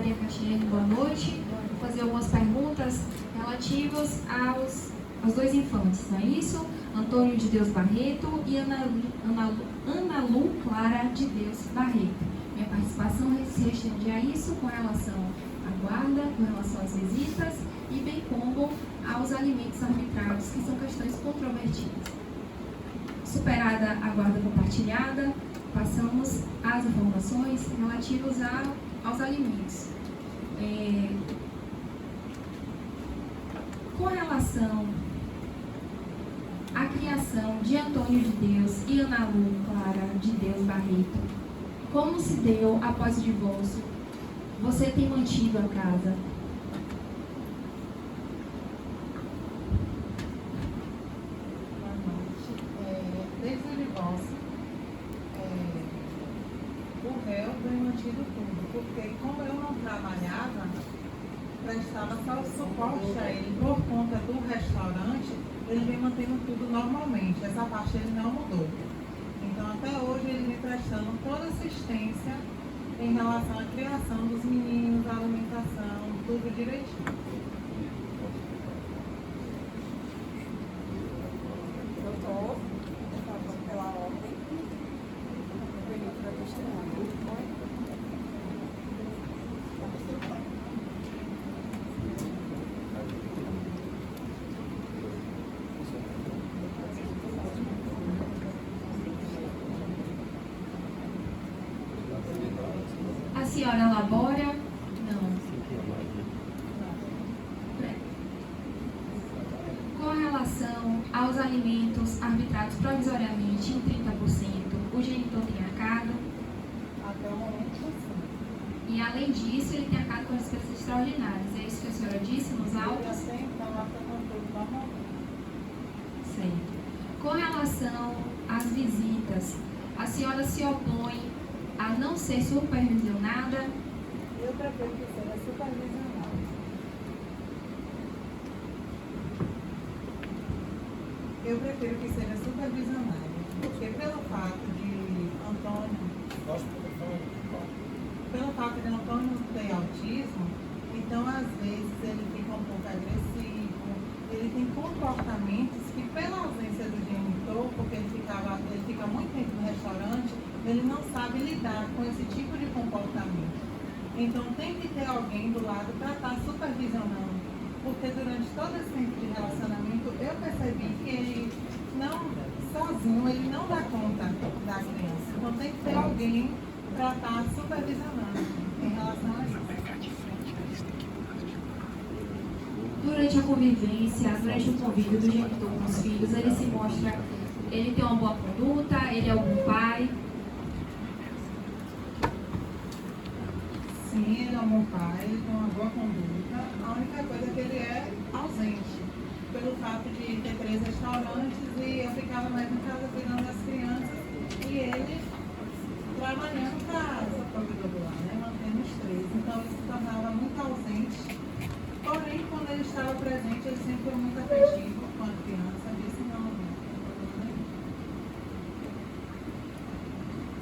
Maria Castiane, boa noite. Vou fazer algumas perguntas relativas aos dois infantes, não é isso? Antônio de Deus Barreto e Ana Lu Clara de Deus Barreto. Minha participação se restringe a isso com relação à guarda, com relação às visitas e bem como aos alimentos arbitrados, que são questões controvertidas. Superada a guarda compartilhada, passamos às informações relativas aos alimentos. Com relação à criação de Antônio de Deus e Ana Lu Clara de Deus Barreto, como se deu após o divórcio? Você tem mantido a casa? Desde o divórcio, o réu tem mantido tudo, porque como eu não trabalhava, prestava só o suporte a ele por conta do restaurante, ele vem mantendo tudo normalmente, essa parte ele não mudou. Então até hoje ele vem prestando toda assistência em relação à criação dos meninos, à alimentação, tudo direitinho. Doutor, por favor, pela ordem. Permito para testemunho. A senhora elabora? Não. Com relação aos alimentos arbitrados provisoriamente em 30%, o genitor tem arcado? Até o momento, sim. E além disso, ele tem arcado com as despesas extraordinárias. É isso que a senhora disse nos autos? Até então, lá está com tudo normalmente. Certo. Com relação às visitas, a senhora se opõe a não ser supervisionada? Eu prefiro que seja supervisionado. Eu prefiro que seja supervisionado, porque pelo fato de Antônio ter autismo, então às vezes ele fica um pouco agressivo, ele tem comportamentos que pela ausência do genitor, porque ele fica muito tempo no restaurante, ele não sabe lidar com esse tipo de comportamento. Então tem que ter alguém do lado para estar supervisionando, porque durante todo esse tempo de relacionamento eu percebi que ele não, sozinho, ele não dá conta da criança. Então tem que ter alguém para estar supervisionando em relação a isso. Durante a convivência, durante o convívio do genitor com os filhos, ele se mostra, ele tem uma boa conduta, ele é um bom pai? Sim, ele é um bom pai, ele tem uma boa conduta. A única coisa é que ele é ausente, pelo fato de ter 3 restaurantes e eu ficava mais em casa cuidando das crianças e ele trabalhando para essa provedor lá, né, mantendo os 3. Então ele se tornava muito ausente. Porém, quando ele estava presente, ele sempre foi muito afetivo com a criança. Disse não.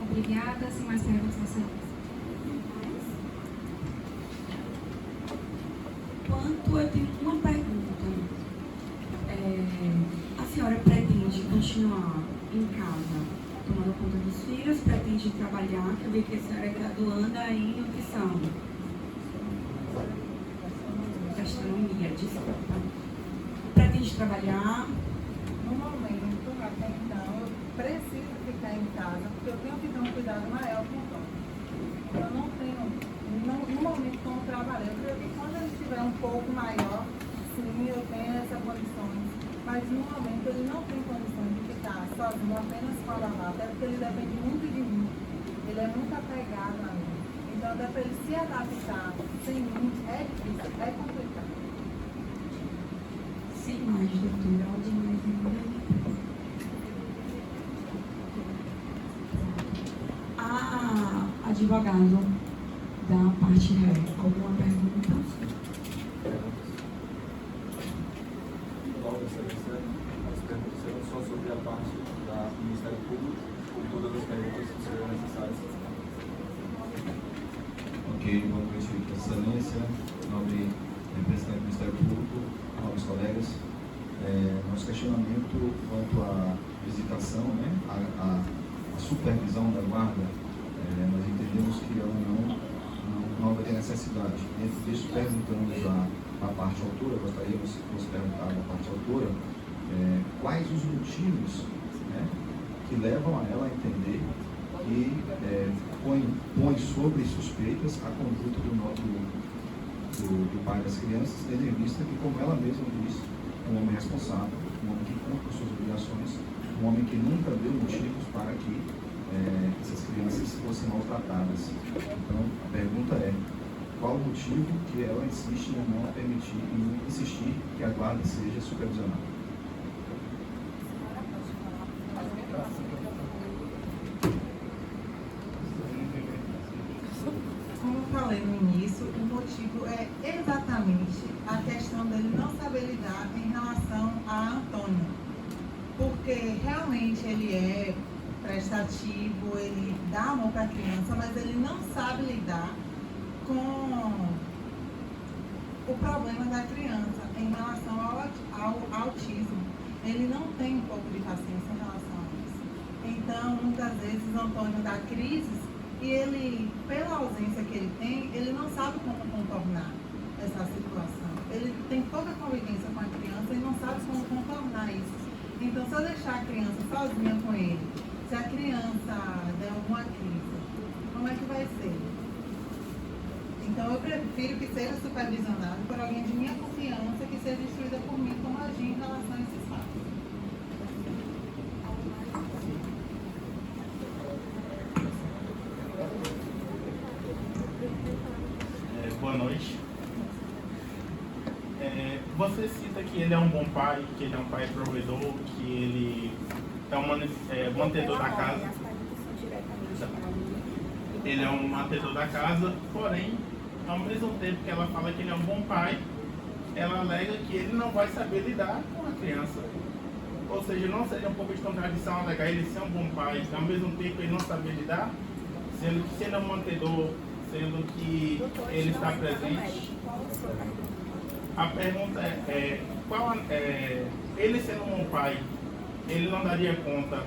Obrigada. Sem mais perguntas nessa lista. Quanto eu tenho uma pergunta. A senhora pretende continuar em casa tomando conta dos filhos? Pretende trabalhar? Que eu vi que a senhora é graduanda em nutrição. Gastronomia, desculpa. Pretende trabalhar? No momento, até então, eu preciso ficar em casa, porque eu tenho que ter um cuidado maior com o Tom. Eu não tenho, no momento como eu trabalho, eu creio que quando ele estiver um pouco maior, sim, eu tenho essas condições. Mas no momento ele não tem condições de ficar sozinho, apenas com a babá, até porque ele depende muito de mim. Ele é muito apegado a mim. Então, até para ele se adaptar sem mim, é difícil, é complicado. Sem mais, doutora. Algo mais ainda? Advogado da parte réu, alguma pergunta? Logo, excelência, as perguntas serão só sobre a parte do Ministério Público, ou todas as perguntas que serão necessárias. Ok. Ok, boa noite, Vossa Excelência, nobre representante do Ministério Público, nobres colegas. Nosso questionamento quanto à visitação, né, a supervisão da guarda, nós entendemos que ela não vai ter necessidade. Dentro disso, perguntamos à parte autora, gostaríamos que fosse perguntado à parte autora, quais os motivos, né, que levam a ela a entender que põe sobre suspeitas a conduta do pai das crianças, tendo em vista que, como ela mesma disse, um homem responsável, um homem que cumpre suas obrigações, um homem que nunca deu motivos para que essas crianças fossem maltratadas. Então, a pergunta é, qual o motivo que ela insiste em não permitir, em insistir que a guarda seja supervisionada? Como eu falei no início, o motivo é exatamente a questão dele não saber lidar em relação a Antônio. Porque realmente ele é prestativo, ele dá amor para a criança, mas ele não sabe lidar com o problema da criança em relação ao autismo. Ele não tem um pouco de paciência em relação a isso. Então, muitas vezes, Antônio dá crises e ele, pela ausência que ele tem, ele não sabe como contornar essa situação. Ele tem pouca convivência com a criança e não sabe como contornar isso. Então, se eu deixar a criança sozinha com ele, se a criança der alguma crise, como é que vai ser? Então, eu prefiro que seja supervisionado por alguém de minha confiança, que seja instruída por mim como agir em relação a esses fatos. Boa noite. Você cita que ele é um bom pai, que ele é um pai provedor, que ele é um mantedor da casa. Ele é um mantedor da casa, porém, ao mesmo tempo que ela fala que ele é um bom pai, ela alega que ele não vai saber lidar com a criança. Ou seja, não seria um pouco de contradição alegar ele ser um bom pai, ao mesmo tempo ele não saber lidar, sendo que sendo um mantedor, sendo que ele está presente. A pergunta ele sendo um bom pai, ele não daria conta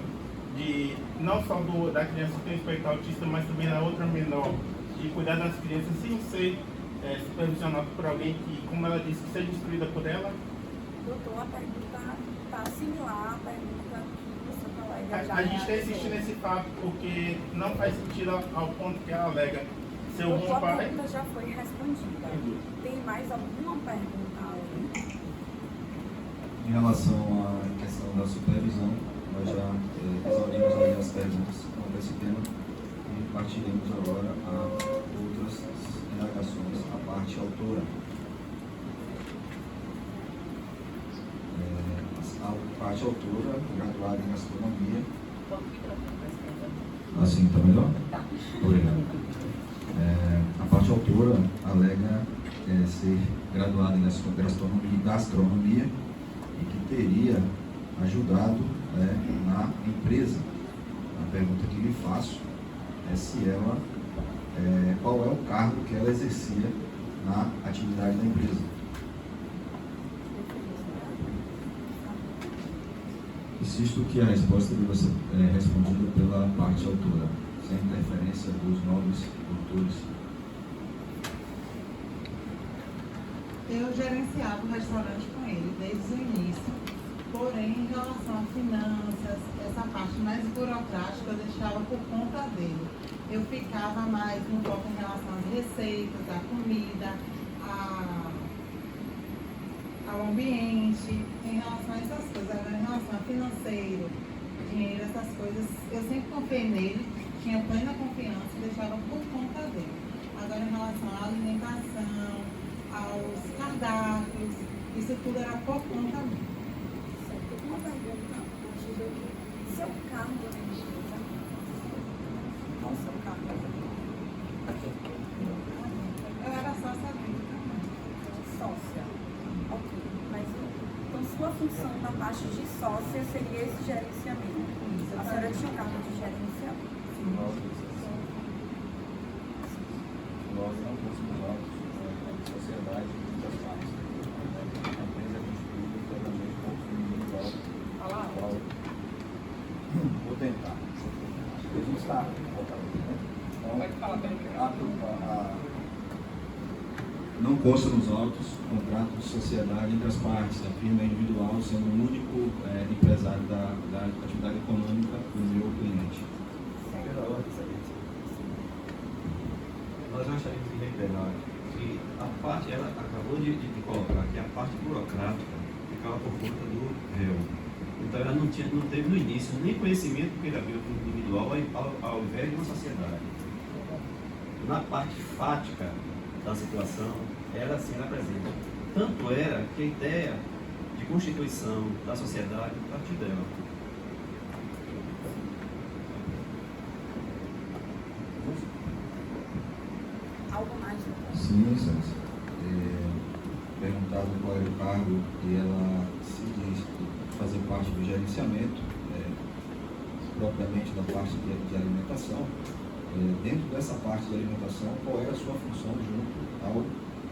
de, não só da criança que tem espectro autista, mas também da outra menor, de cuidar das crianças sem ser supervisionado por alguém que, como ela disse, que seja instruída por ela? Doutor, a pergunta está similar à pergunta que o seu colega já A gente está insistindo nesse fato porque não faz sentido ao ponto que ela alega ser um bom pai. A pergunta já foi respondida. Tem mais alguma pergunta além? Em relação à questão da supervisão, nós já exaurimos aí as perguntas quanto a esse tema e partiremos agora a outras indagações, a parte autora. A parte autora, graduada em gastronomia. Assim está melhor? Obrigado. A parte autora alega ser graduada em gastronomia e que teria ajudado na empresa. A pergunta que lhe faço é se ela, qual é o cargo que ela exercia na atividade da empresa. Insisto que a resposta deve ser respondida pela parte autora, sem interferência dos nobres doutores. Eu gerenciava o restaurante com ele desde o início, porém, em relação a finanças, essa parte mais burocrática eu deixava por conta dele. Eu ficava mais no foco em relação às receitas, à comida, ao ambiente, em relação a essas coisas. Agora, em relação a financeiro, dinheiro, essas coisas, eu sempre confiei nele, tinha plena confiança e deixava por conta dele. Agora, em relação à alimentação, aos cardápios, isso tudo era por conta dele. Certo. Uma pergunta antes do que seu cargo na empresa? Qual o seu cargo? Eu era sócia dele também. Sócia. Ok. Mas então sua função na parte de sócia seria esse gerenciamento. A senhora tinha o cargo de gerência? Nós não sociedade entre as partes. A empresa é constituída integralmente por fundo individual, a qual vou tentar. A gente está não consta nos autos contrato de sociedade entre as partes, a firma é individual, sendo o único empresário da atividade econômica do meu cliente. Nós gostaríamos de reiterar que a parte, ela acabou de colocar que a parte burocrática ficava por conta do réu. Então ela não teve no início nem conhecimento que ele abriu o fundo individual ao invés de uma sociedade. Na parte fática da situação, ela sim era presente. Tanto era que a ideia de constituição da sociedade partiu dela. Algo mais? Sim, licença. Perguntado qual era o cargo e ela se diz fazer parte do gerenciamento, propriamente da parte de alimentação. Dentro dessa parte de alimentação, qual era a sua função junto ao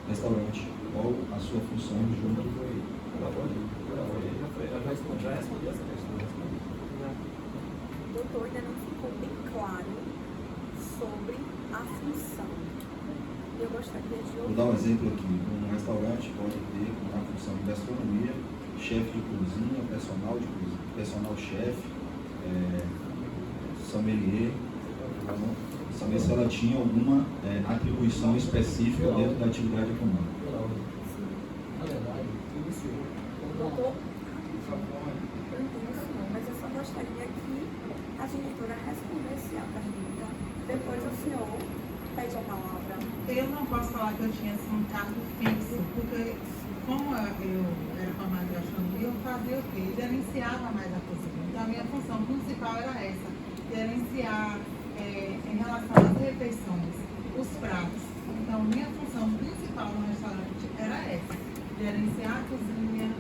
restaurante? Qual a sua função junto ao... Já respondeu essa questão. Doutor, ainda não ficou bem claro sobre a função. Eu gostaria de Vou ouvir. dar um exemplo aqui. Um restaurante pode ter uma função de gastronomia, chefe de cozinha, personal de cozinha, personal-chefe, sommelier. Saber se ela tinha alguma atribuição específica dentro da atividade econômica. Doutor, eu entendo o senhor, mas eu só gostaria que a diretora respondesse a pergunta. Depois o senhor pede a palavra. Eu não posso falar que eu tinha assim, um cargo fixo, porque como eu era formada em gastronomia, eu fazia o quê? Eu gerenciava mais a cozinha. Então a minha função principal era essa, gerenciar em relação às refeições, os pratos. Então minha função principal no restaurante era essa, gerenciar a cozinha.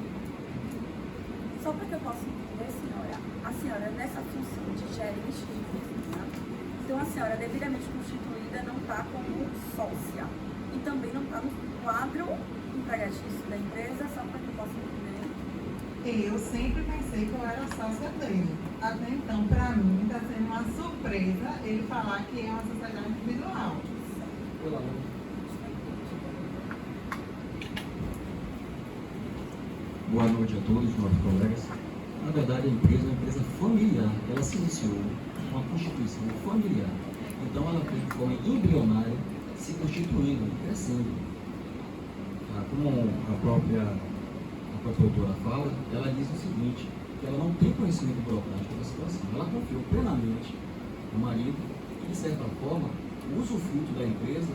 Só para que eu possa entender, senhora, a senhora nessa função de gerente de cozinha, então a senhora devidamente constituída não está como sócia e também não está no quadro empregatício da empresa, só para que eu possa entender. Eu sempre pensei que eu era sócia dele. Até então, para mim, está sendo uma surpresa ele falar que é uma sociedade individual. Boa noite a todos, nossos colegas. Na verdade, a empresa é uma empresa familiar. Ela se iniciou com uma constituição familiar. Então, ela tem de forma embrionária se constituindo, crescendo. Como a própria doutora fala, ela diz o seguinte, que ela não tem conhecimento burocrático da situação. Ela confiou plenamente no marido e, de certa forma, o usufruto da empresa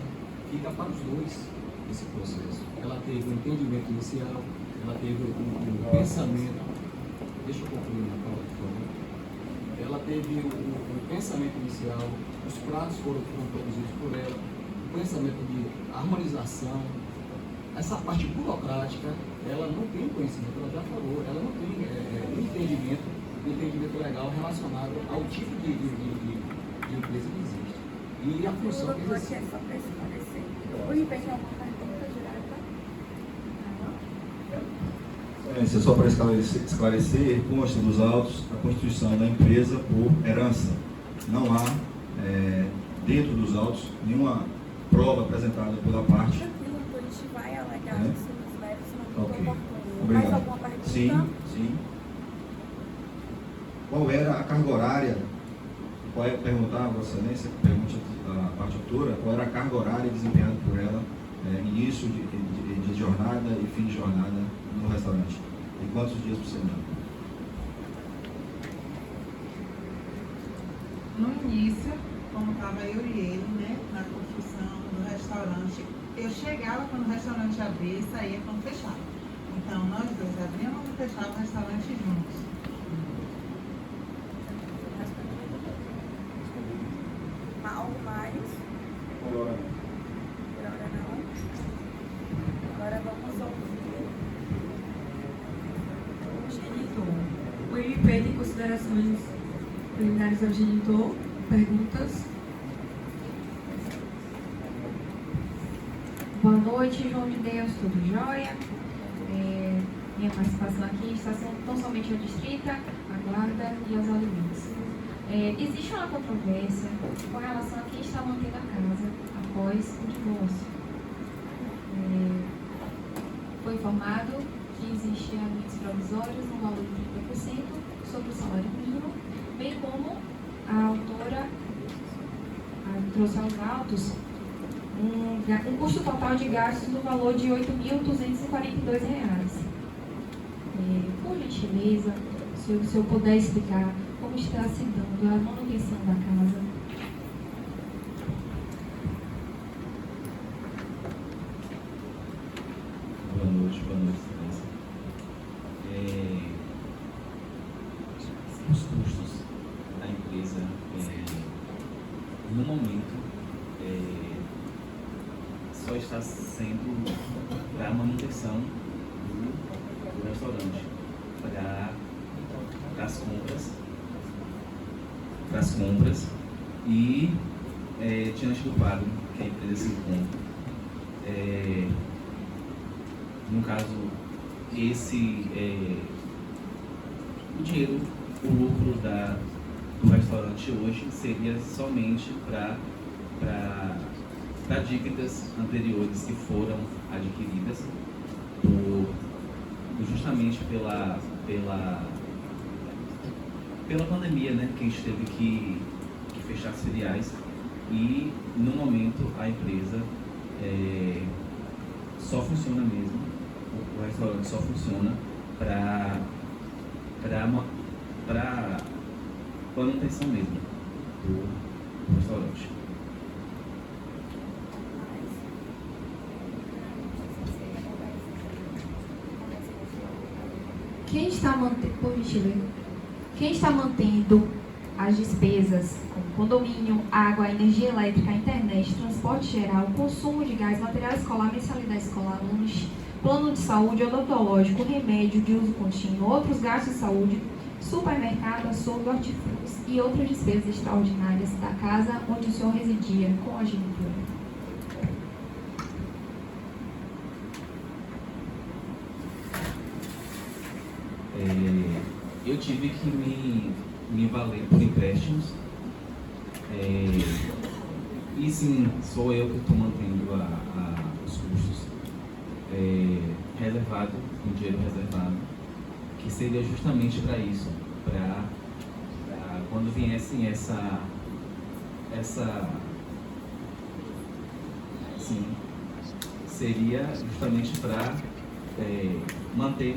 fica para os dois nesse processo. Ela teve um entendimento inicial, ela teve um pensamento, deixa eu concluir na fala, por favor. Ela teve um pensamento inicial, os pratos foram produzidos por ela, o pensamento de harmonização, essa parte burocrática, ela não tem conhecimento, ela já falou, ela não tem entendimento legal relacionado ao tipo de empresa que existe. E a função que Doutor, existe. aqui é só para esclarecer. O IP tem alguma pergunta direta? Só para esclarecer, consta dos autos a constituição da empresa por herança. Não há, dentro dos autos, nenhuma prova apresentada pela parte. Tranquilo, doutor, a gente vai alegar isso nos méritos, não Ok. muito oportuno. Obrigado. Mais alguma pergunta? Sim. Qual era a carga horária? Perguntar a Vossa Excelência, pergunte a parte autora, qual era a carga horária desempenhada por ela, início de jornada e fim de jornada no restaurante? E quantos dias por semana? No início, como estava eu e ele, né, na construção do restaurante, eu chegava quando o restaurante abria e saía quando fechava. Então, nós dois abríamos e fechávamos o restaurante juntos. Algo mais? Por hora. Por hora não. Agora vamos ouvir. Genitor. O MP tem considerações preliminares ao genitor? Perguntas? Boa noite, João de Deus, tudo jóia? Minha participação aqui está sendo tão somente restrita à guarda e aos alimentos. Existe uma controvérsia com relação a quem está mantendo a casa após o divórcio. Foi informado que existem alimentos provisórios no valor de 30% sobre o salário mínimo, bem como a autora trouxe aos autos um custo total de gastos no valor de R$ 8.242. Por gentileza, se o senhor puder explicar como está se dando a manutenção da casa. Boa noite, excelência. Os custos da empresa, no momento, só está sendo para a manutenção do restaurante, para as compras e diante do quadro que a empresa se encontra. No caso, o dinheiro, o lucro do restaurante hoje seria somente para dívidas anteriores que foram adquiridas justamente pela pandemia, né, que a gente teve que fechar as filiais, e no momento a empresa só funciona mesmo, o restaurante só funciona para manutenção mesmo do restaurante. Quem está mantendo as despesas como condomínio, água, energia elétrica, internet, transporte geral, consumo de gás, material escolar, mensalidade escolar, lanche, plano de saúde, odontológico, remédio de uso contínuo, outros gastos de saúde, supermercado, açougue, hortifrutis e outras despesas extraordinárias da casa onde o senhor residia com a genitora? Eu tive que me valer por empréstimos, e sim, sou eu que estou mantendo os custos reservado, um dinheiro reservado, que seria justamente para isso, para quando viessem sim, seria justamente para manter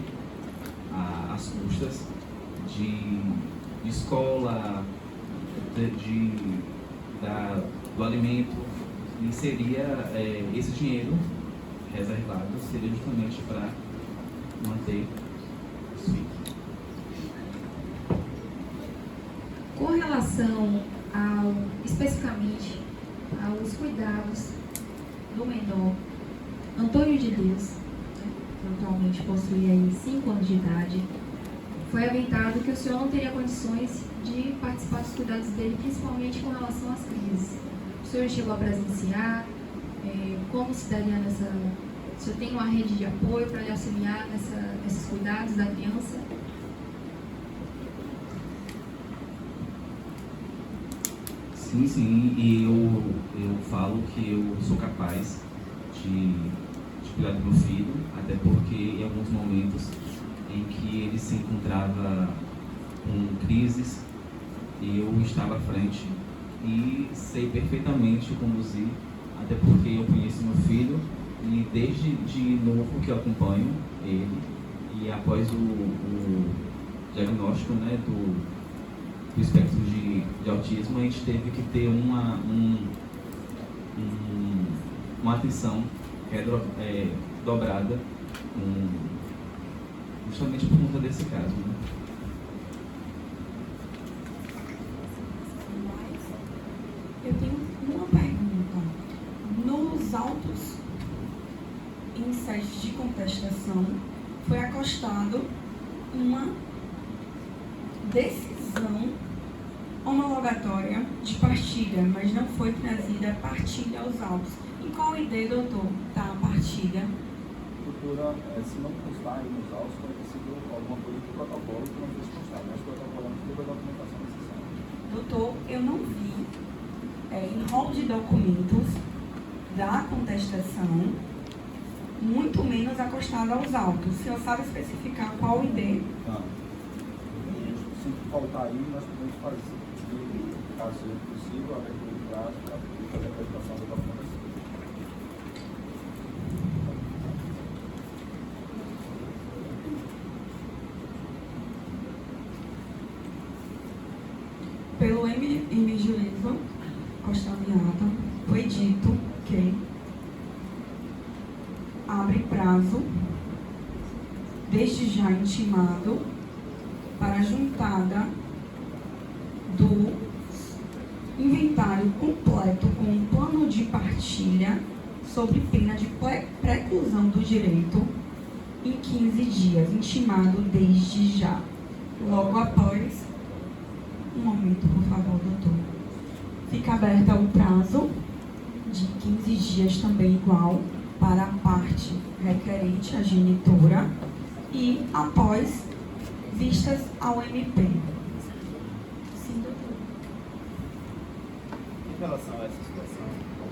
as custas de escola, do alimento, e seria esse dinheiro reservado seria justamente para manter os filhos. Com relação especificamente aos cuidados do menor Antônio de Deus, que atualmente possui aí 5 anos de idade, foi aventado que o senhor não teria condições de participar dos cuidados dele, principalmente com relação às crises. O senhor chegou a presenciar como se daria nessa... O senhor tem uma rede de apoio para lhe auxiliar nesses cuidados da criança? Sim, e eu falo que eu sou capaz de cuidar do meu filho, até porque em alguns momentos em que ele se encontrava com crises, eu estava à frente e sei perfeitamente conduzir, até porque eu conheço meu filho e desde de novo que eu acompanho ele, e após o diagnóstico, né, do espectro de autismo, a gente teve que ter uma atenção dobrada, justamente por conta desse caso, né? Eu tenho uma pergunta. Nos autos em sede de contestação, foi acostado uma decisão homologada rogatória de partilha, mas não foi trazida a partilha aos autos. Em qual ID, doutor, está a partilha? Doutora, se não constar aí nos autos, pode ter sido alguma coisa do protocolo que não fez constar, mas o protocolo não teve a documentação necessária. Doutor, eu não vi em rol de documentos da contestação, muito menos acostado aos autos. O senhor sabe especificar qual ID? Tá. Se faltar aí, nós podemos fazer, caso seja possível, a abertura de prazo para fazer a apresentação da documentação. Pelo M. Juízo, constado em ata, foi dito que abre prazo, desde já intimado, para a juntada do inventário completo com um plano de partilha sob pena de preclusão do direito em 15 dias, intimado desde já. Logo após, um momento, por favor, doutor. Fica aberto o prazo de 15 dias também igual para a parte requerente, a genitora, e após vistas ao MP. Sim, doutor. Em relação a essa situação,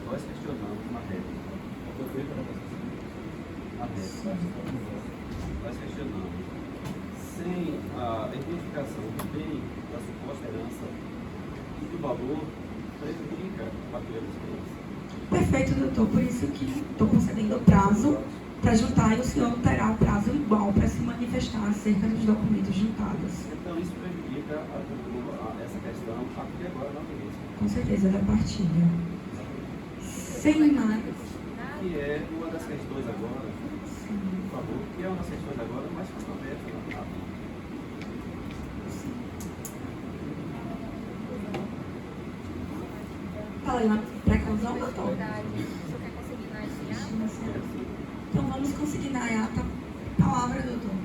nós questionamos uma regra. Nós questionamos sem a identificação do bem da suposta herança e do valor prejudica a perda dos bens. Perfeito, doutor. Por isso que estou concedendo o prazo para juntar e o senhor terá o prazo igual para se manifestar acerca dos documentos juntados. Então isso prejudica essa questão aqui agora na audiência. Com certeza, da partilha. Sem mais. Que é uma das questões agora, por favor, que é uma das questões agora mais controversas na prática. Falei na preclusão, doutor? Você quer conseguir mais Então vamos consignar a ata. Palavra, doutor.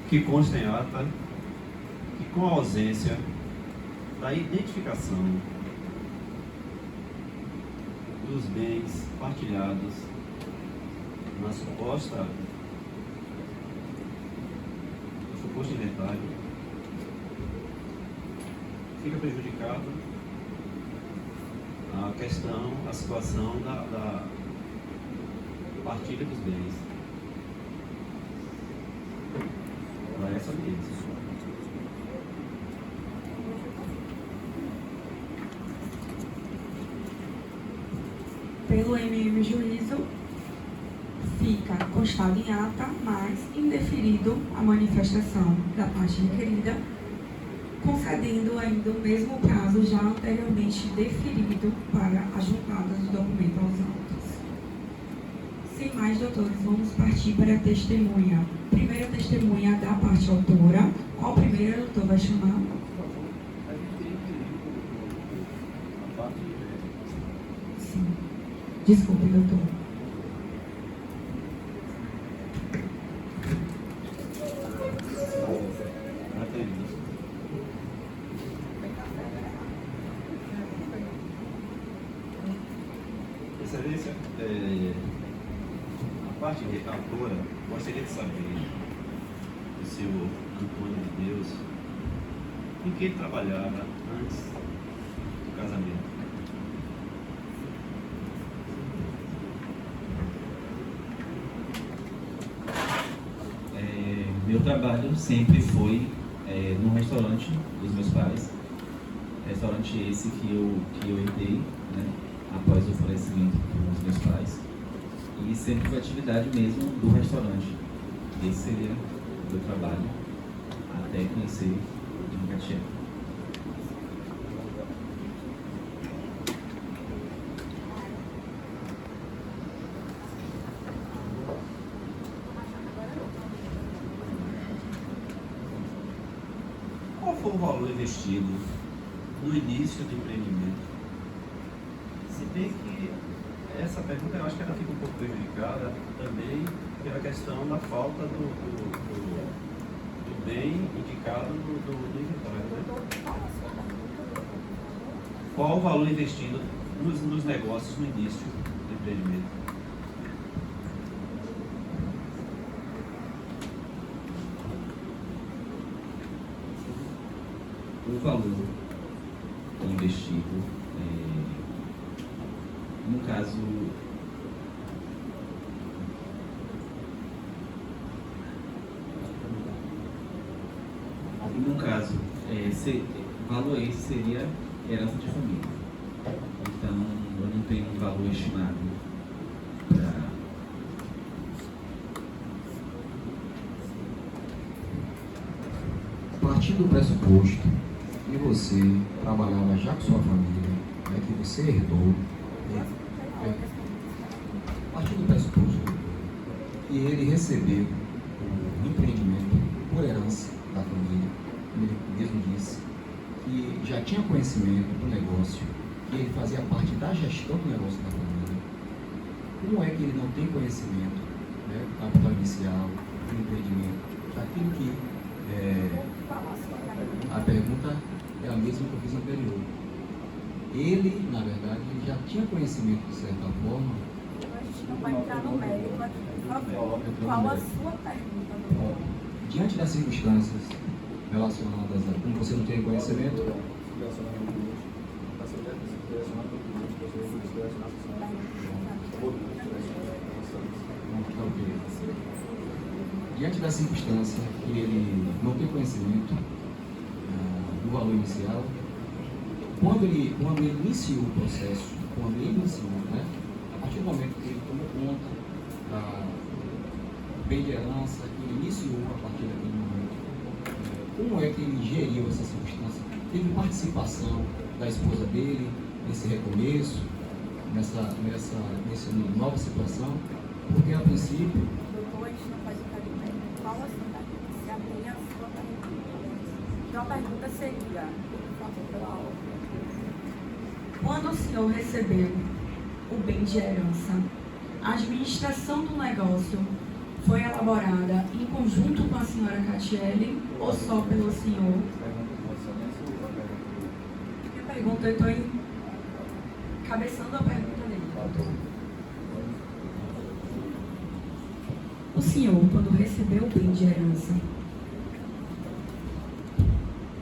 Que consta em ata que, com a ausência da identificação dos bens partilhados na suposto inventário, fica prejudicado a questão, a situação da partilha dos bens. Para essa audiência. Pelo MM Juízo, fica constado em ata, mas indeferido a manifestação da parte requerida, concedendo ainda o mesmo prazo já anteriormente deferido para a juntada do documento aos autos. Sem mais, doutores, vamos partir para a testemunha. Primeira testemunha da parte autora. Qual primeira, doutor, vai chamar? Sim. Desculpe, doutor. Excelência, a parte autora gostaria de saber do senhor Antônio de Deus em que ele trabalhava antes do casamento. Meu trabalho sempre foi no restaurante dos meus pais, restaurante esse que eu herdei, né, após o falecimento dos meus pais, e sempre foi atividade mesmo do restaurante. Esse seria o meu trabalho até conhecer o Caxias. Qual foi o valor investido no início do empreendimento? Se bem que essa pergunta eu acho que ela fica um pouco prejudicada também pela questão da falta do bem indicado do inventário. Né? Qual o valor investido nos negócios no início do empreendimento? O valor investido, no caso, valor esse seria herança de família. Então, eu não tenho um valor estimado para... Partindo do pressuposto que você trabalhava já com sua família, né, que você herdou, partindo do pressuposto que ele recebeu o empreendimento por herança da família, ele mesmo disse que já tinha conhecimento do negócio, que ele fazia parte da gestão do negócio da família. Como é que ele não tem conhecimento, né, do capital inicial, do empreendimento, daquilo que a pergunta é a mesma que eu fiz anterior. Ele, na verdade, já tinha conhecimento de certa forma. A gente não vai entrar no mérito aqui, por favor. Qual a sua pergunta? Diante das circunstâncias relacionadas a como você não tem conhecimento, diante da circunstância que ele não tem conhecimento do valor inicial, quando ele iniciou o processo, né, a partir do momento que ele tomou conta do bem de herança, que ele iniciou a partir daquele momento, como é que ele geriu essa circunstância? Teve participação da esposa dele nesse recomeço, nessa nova situação? Porque a princípio... Doutor, a gente não pode entrar no mérito. Qual a sua pergunta? Se abrir a sua pergunta. Então a pergunta seria, pela ordem. Quando o senhor recebeu o bem de herança, a administração do negócio foi elaborada em conjunto com a senhora Catiele ou só pelo senhor? Minha pergunta, eu estou encabeçando a pergunta dele. O senhor, quando recebeu o bem de herança,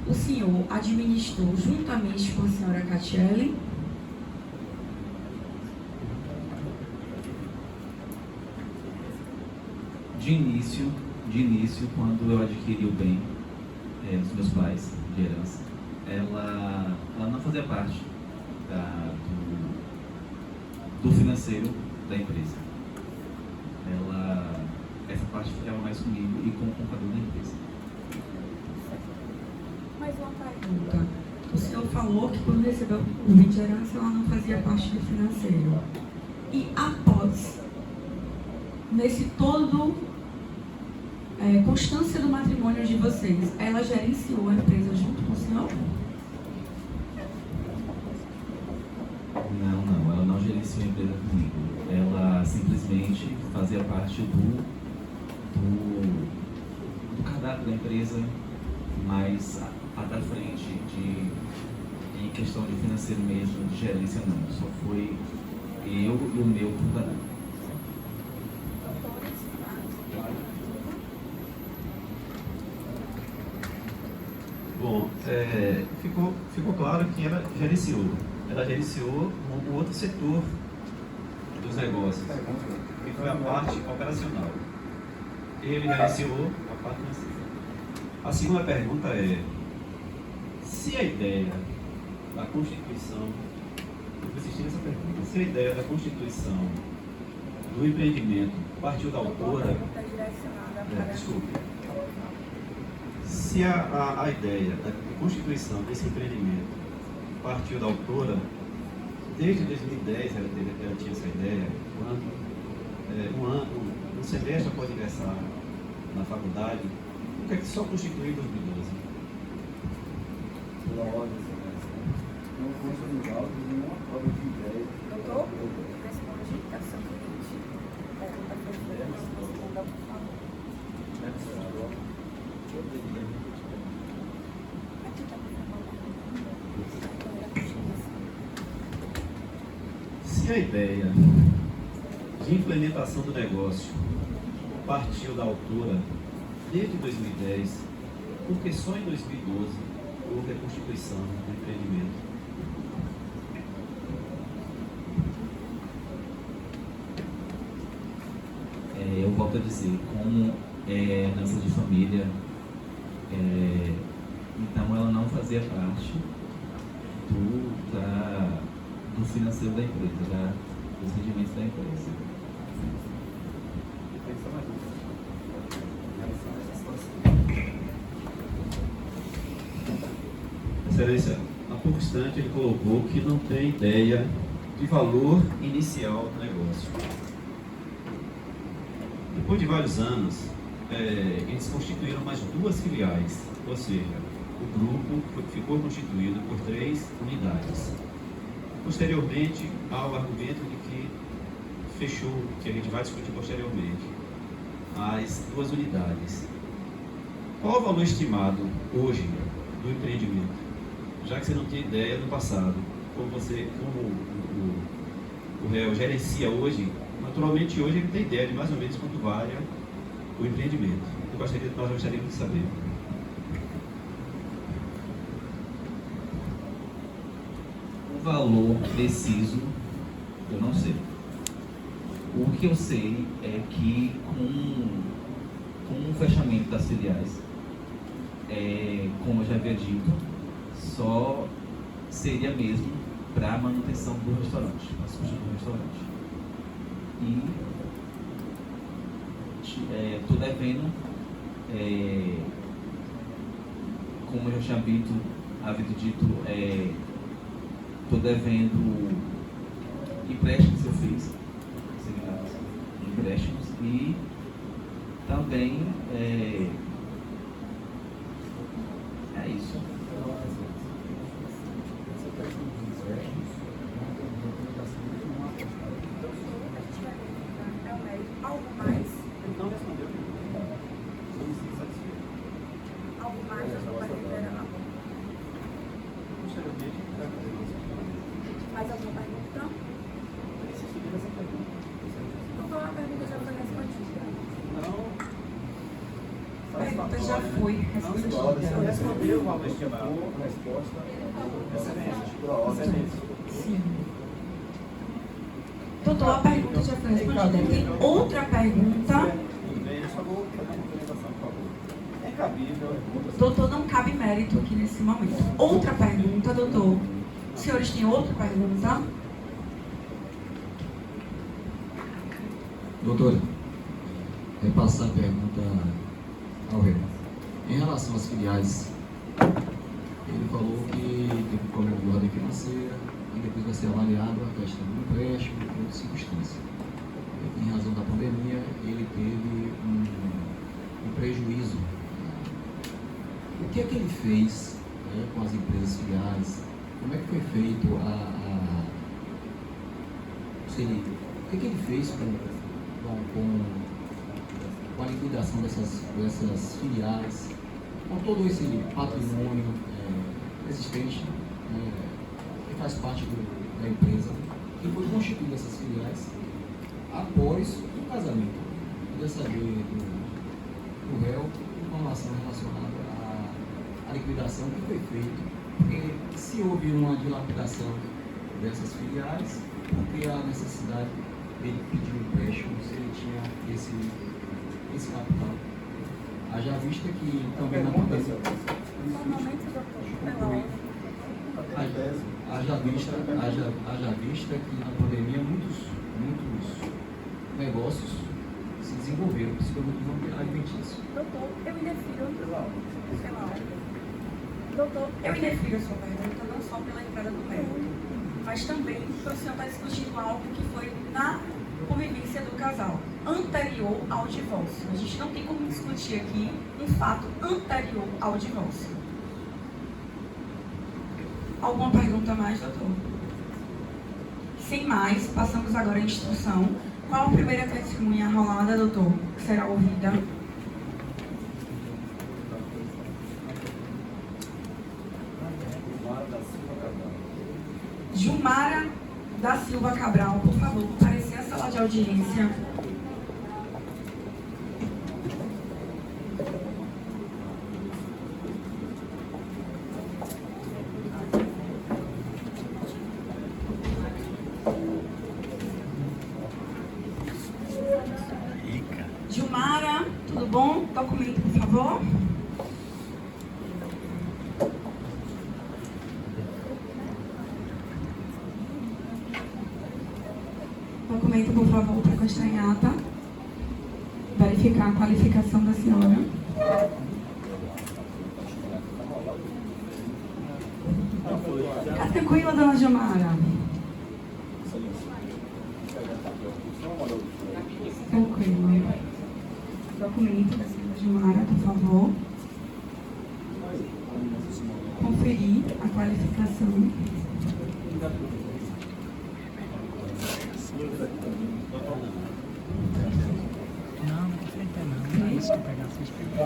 o senhor administrou juntamente com a senhora Catiele? De início, quando eu adquiri o bem dos meus pais, de herança, ela não fazia parte do financeiro da empresa. Essa parte ficava mais comigo e com o contador da empresa. Mais uma pergunta. O senhor falou que quando recebeu o bem de herança, ela não fazia parte do financeiro. E após, nesse todo... constância do matrimônio de vocês, ela gerenciou a empresa junto com o senhor? Não, ela não gerenciou a empresa comigo. Ela simplesmente fazia parte do cadastro da empresa, mas da frente, em questão de financeiro mesmo, de gerência não. Só foi eu e o meu contador. Bom, ficou claro que ela gerenciou. Ela gerenciou um outro setor dos negócios, que foi a parte operacional. Ele gerenciou a parte financeira. A segunda pergunta é: se a ideia da Constituição, eu vou insistir nessa pergunta, se a ideia da Constituição do empreendimento partiu da autora, desculpe. Se a ideia da constituição desse empreendimento partiu da autora, desde 2010 ela tinha essa ideia, quando um semestre após ingressar na faculdade, o que é que só constituiu em 2012? Pela ordem, não consta nos autos nenhuma prova de ideia. Doutor, responde a seguinte pergunta. Amanda, por favor. Se a ideia de implementação do negócio partiu da autora desde 2010, porque só em 2012 houve a constituição do empreendimento. Eu volto a dizer, como na empresa de família, então ela não fazia parte do financeiro da empresa, dos rendimentos da empresa. Excelência, há pouco instante ele colocou que não tem ideia de valor inicial do negócio. Depois de vários anos, eles constituíram mais 2 filiais, ou seja, o grupo ficou constituído por 3 unidades. Posteriormente, há o argumento de que fechou, que a gente vai discutir posteriormente, as 2 unidades. Qual o valor estimado hoje do empreendimento? Já que você não tinha ideia do passado, como o réu gerencia hoje, naturalmente hoje ele tem ideia de mais ou menos quanto vale o empreendimento. Nós gostaríamos de saber. O valor preciso, eu não sei. O que eu sei é que com o fechamento das filiais, como eu já havia dito, só seria mesmo para a manutenção do restaurante, as custas do restaurante. E estou devendo, como eu já tinha havido dito, estou devendo empréstimos que eu fiz, empréstimos, e também é isso. Algo mais? Não respondeu. Algo mais? Eu estou liberando. Mais alguma pergunta? Então, a pergunta já foi respondida. A pergunta já foi respondida. Respondeu o valor estimado. Excelente. Sim. Doutor, a pergunta já foi respondida. Tem outra pergunta? Doutor, não cabe mérito aqui nesse momento. Outra pergunta, doutor. Os senhores têm outra pergunta? Doutora, repassar a pergunta ao réu. Em relação às filiais, ele falou que teve um problema de ordem financeira e depois vai ser avaliado a questão do empréstimo e outras circunstâncias. Em razão da pandemia, ele teve um prejuízo. O que é que ele fez com as empresas filiais? Como é que foi feito o que é que ele fez com a liquidação dessas filiais, com todo esse patrimônio existente, que faz parte da empresa, que foi constituída essas filiais após o casamento? Eu queria saber do réu informação relacionada à liquidação que foi feita, porque se houve uma dilapidação dessas filiais, porque a necessidade dele pedir um empréstimo, se ele tinha esse capital. Haja vista que também na pandemia. Normalmente, doutor, Haja vista que na pandemia muitos negócios se desenvolveram, principalmente no alimentício. doutor, eu indefiro pela ordem. Doutor, Eu indefiro a sua pergunta não só pela entrada do mérito, mas também porque o senhor está discutindo algo que foi na convivência do casal, anterior ao divórcio. A gente não tem como discutir aqui um fato anterior ao divórcio. Alguma pergunta mais, doutor? Sem mais, passamos agora à instrução Qual a primeira testemunha rolada, doutor, que será ouvida? Gilmara da Silva Cabral, por favor, comparecer à sala de audiência. Gilmara, tudo bom? Documento, por favor. Documento, por favor, para constar em ata. Verificar a qualificação da senhora. Fica tranquila, dona Gilmara. Tranquilo. Documento da senhora Gilmara, por favor. Conferir a qualificação.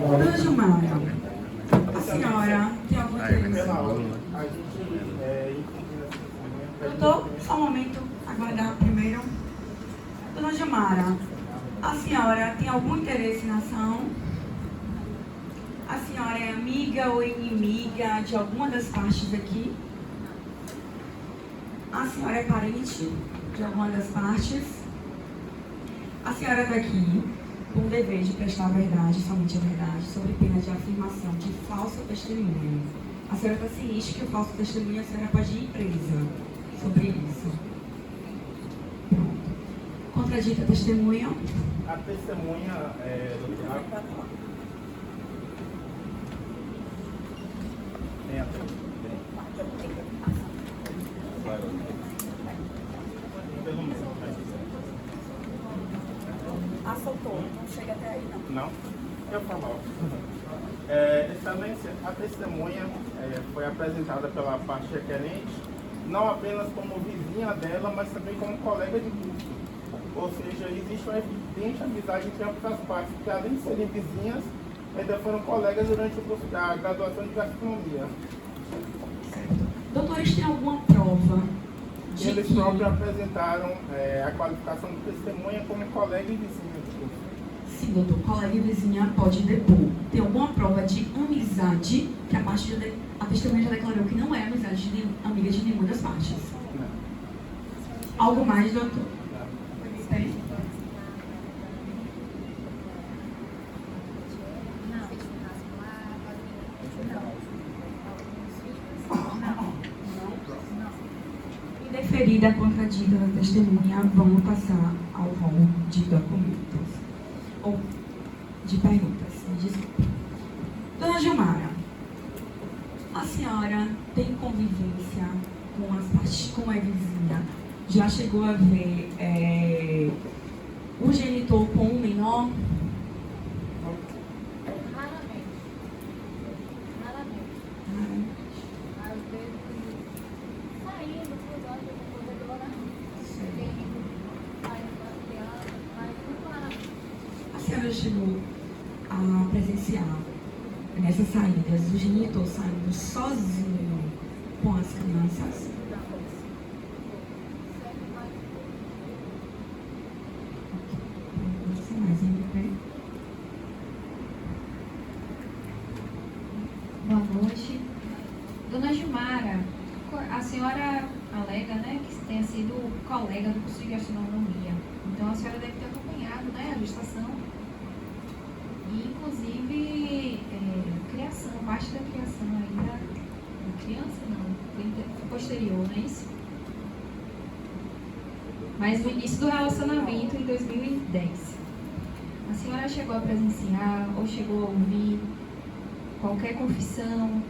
Dona Gilmara, a senhora tem algum interesse? Doutor, só um momento, aguardar primeiro. Dona Gilmara, a senhora tem algum interesse na ação? A senhora é amiga ou inimiga de alguma das partes aqui? A senhora é parente de alguma das partes? A senhora está aqui com o dever de prestar a verdade, somente a verdade, sobre pena de afirmação de falso testemunho. A senhora está ciente que o falso testemunho a senhora pode ir presa sobre isso. Pronto. Contradita a testemunha. A testemunha do Tiago. Assoltou, não chega até aí não. Não? Eu falo. Excelência, a testemunha foi apresentada pela parte requerente, não apenas como vizinha dela, mas também como colega de curso. Ou seja, existe uma evidente amizade entre ambas as partes, que além de serem vizinhas, ainda foram colegas durante o curso da graduação de gastronomia. Doutores, tem alguma prova de Eles que... próprios apresentaram a qualificação do testemunha como colega e vizinha do curso. Sim, doutor, colega e vizinha pode depor. Tem alguma prova de amizade que a testemunha já declarou que não é amizade amiga de nenhuma das partes? Não. Algo mais, doutor? Tem? Indeferida a contradita da testemunha, vamos passar ao rol de documentos. Ou de perguntas, me desculpe. Dona Gilmara, a senhora tem convivência com as partes, com a vizinha? Já chegou a ver o genitor com um menor? Raramente. Às vezes, saindo por horas do corredor, saindo com as crianças, mas muito raramente. A senhora chegou a presenciar nessas saídas o genitor saindo sozinho com as crianças? Mais MP. Boa noite. Dona Gilmara, a senhora alega, né, que tenha sido colega do curso de gastronomia. Então a senhora deve ter acompanhado, né, a gestação e inclusive criação, parte da criação ainda. Criança não, foi posterior, não é isso? Mas no início do relacionamento em 2010. A senhora chegou a presenciar ou chegou a ouvir qualquer confissão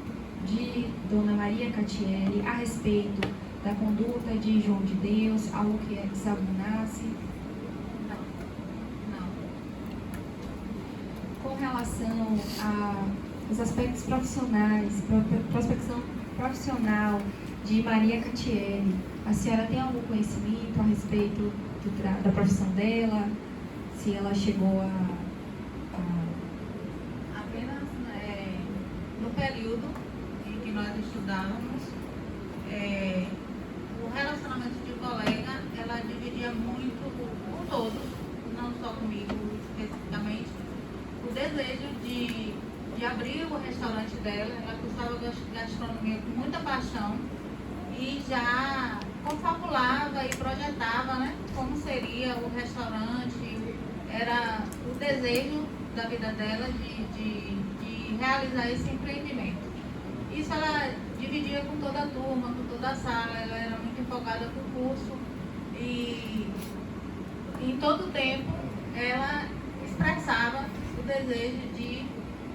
de Dona Maria Catiele a respeito da conduta de João de Deus, algo que desabonasse? Não. Com relação aos aspectos profissionais, prospecção profissional de Maria Catiele, a senhora tem algum conhecimento a respeito da profissão dela, se ela chegou a Apenas no período em que nós estudávamos, o relacionamento de colega, ela dividia muito com todos, não só comigo especificamente, o desejo de abrir o restaurante dela. Ela cursava gastronomia com muita paixão e já confabulava e projetava, né, como seria o restaurante. Era o desejo da vida dela de realizar esse empreendimento. Isso ela dividia com toda a turma, com toda a sala. Ela era muito empolgada com o curso e em todo o tempo ela expressava o desejo de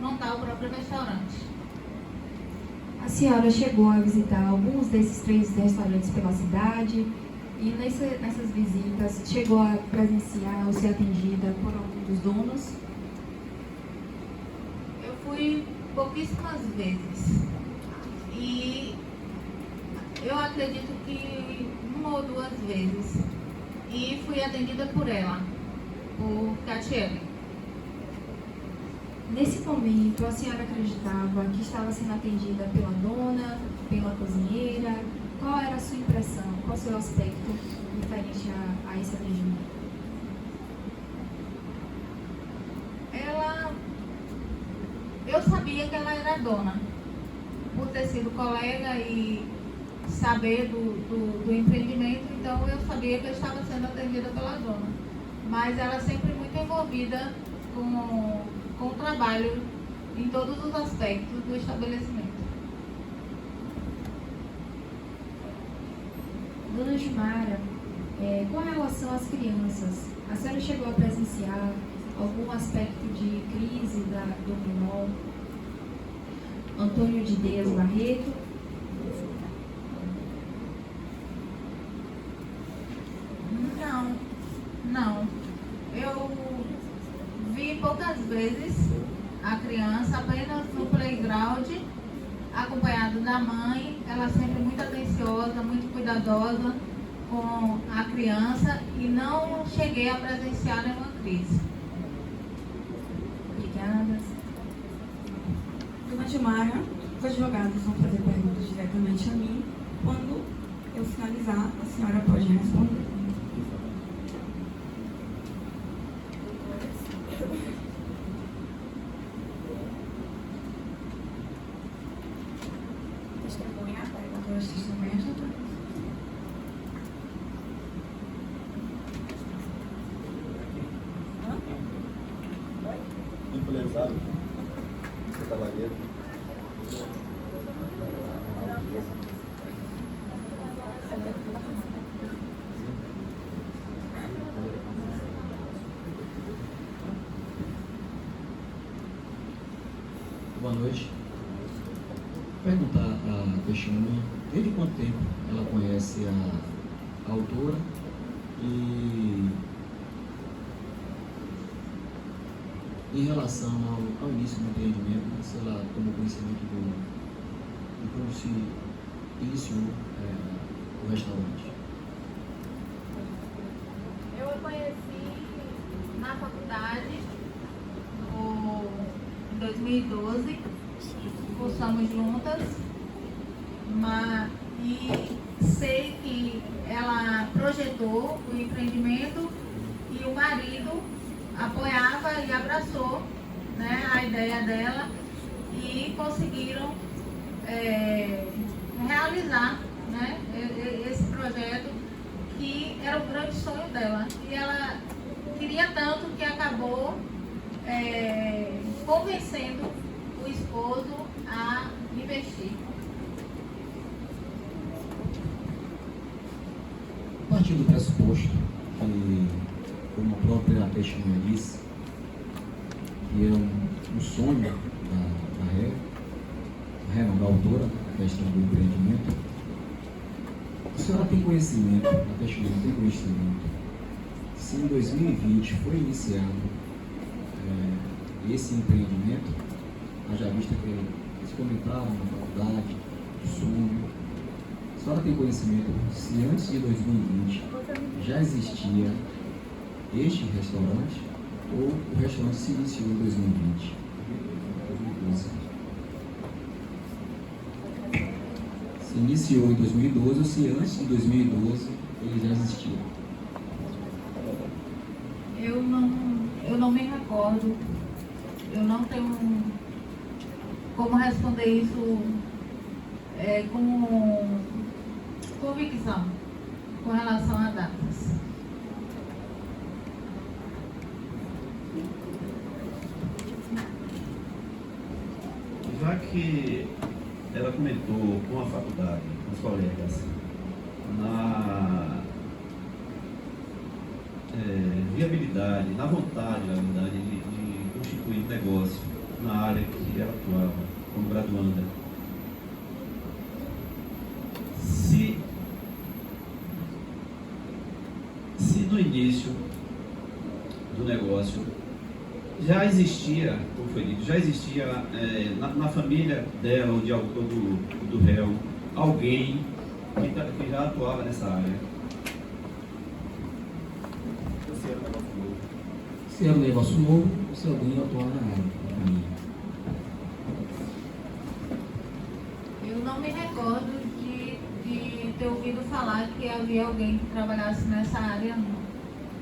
montar o próprio restaurante. A senhora chegou a visitar alguns desses 3 restaurantes pela cidade e nessas visitas chegou a presenciar ou ser atendida por algum dos donos? Eu fui pouquíssimas vezes e eu acredito que 1 ou 2 vezes, e fui atendida por ela, por Catiele. Nesse momento, a senhora acreditava que estava sendo atendida pela dona, pela cozinheira? Qual era a sua impressão? Qual o seu aspecto referente a esse atendimento? Eu sabia que ela era dona, por ter sido colega e saber do empreendimento, então eu sabia que eu estava sendo atendida pela dona. Mas ela sempre muito envolvida com o trabalho em todos os aspectos do estabelecimento. Dona Gilmara, com relação às crianças, a senhora chegou a presenciar algum aspecto de crise do menor Antônio de Deus Barreto? Não. Eu vi poucas vezes a criança, apenas no playground, acompanhado da mãe. Ela sempre muito atenciosa, muito cuidadosa com a criança, e não cheguei a presenciar nenhuma crise. Obrigada. Dona Gilmara, os advogados vão fazer perguntas diretamente a mim. Quando eu finalizar, a senhora pode responder. As testemunhas já estão. Empresário, seu cavalheiro. Boa noite. Perguntar à testemunha desde quanto tempo ela conhece a autora e em relação ao início do empreendimento, se ela tomou conhecimento de como se iniciou o restaurante. Eu a conheci na faculdade em 2012, cursamos juntas, e sei que ela projetou o empreendimento e o marido apoiava e abraçou, né, a ideia dela, e conseguiram realizar, né, esse projeto que era o grande sonho dela. E ela queria tanto que acabou convencendo o esposo a investir. A partir do pressuposto que, como a própria testemunha disse, que é um sonho da autora, a questão do empreendimento, a senhora tem conhecimento, a testemunha tem conhecimento, se em 2020 foi iniciado esse empreendimento, haja vista que eles comentavam na faculdade, o sonho, A senhora tem conhecimento se antes de 2020 já existia este restaurante ou o restaurante se iniciou em 2020? 2012. Se iniciou em 2012 ou se antes de 2012 ele já existia? Eu não me recordo. Eu não tenho como responder isso com convicção com relação a datas. Já que ela comentou com a faculdade, com os colegas, na viabilidade, na vontade, na verdade, de constituir negócio na área que ela atuava como graduanda, se no início do negócio já existia, como foi dito, já existia na família dela ou do réu alguém que já atuava nessa área. Se era um negócio novo, se alguém atuar na área. Eu não me recordo de ter ouvido falar que havia alguém que trabalhasse nessa área, não.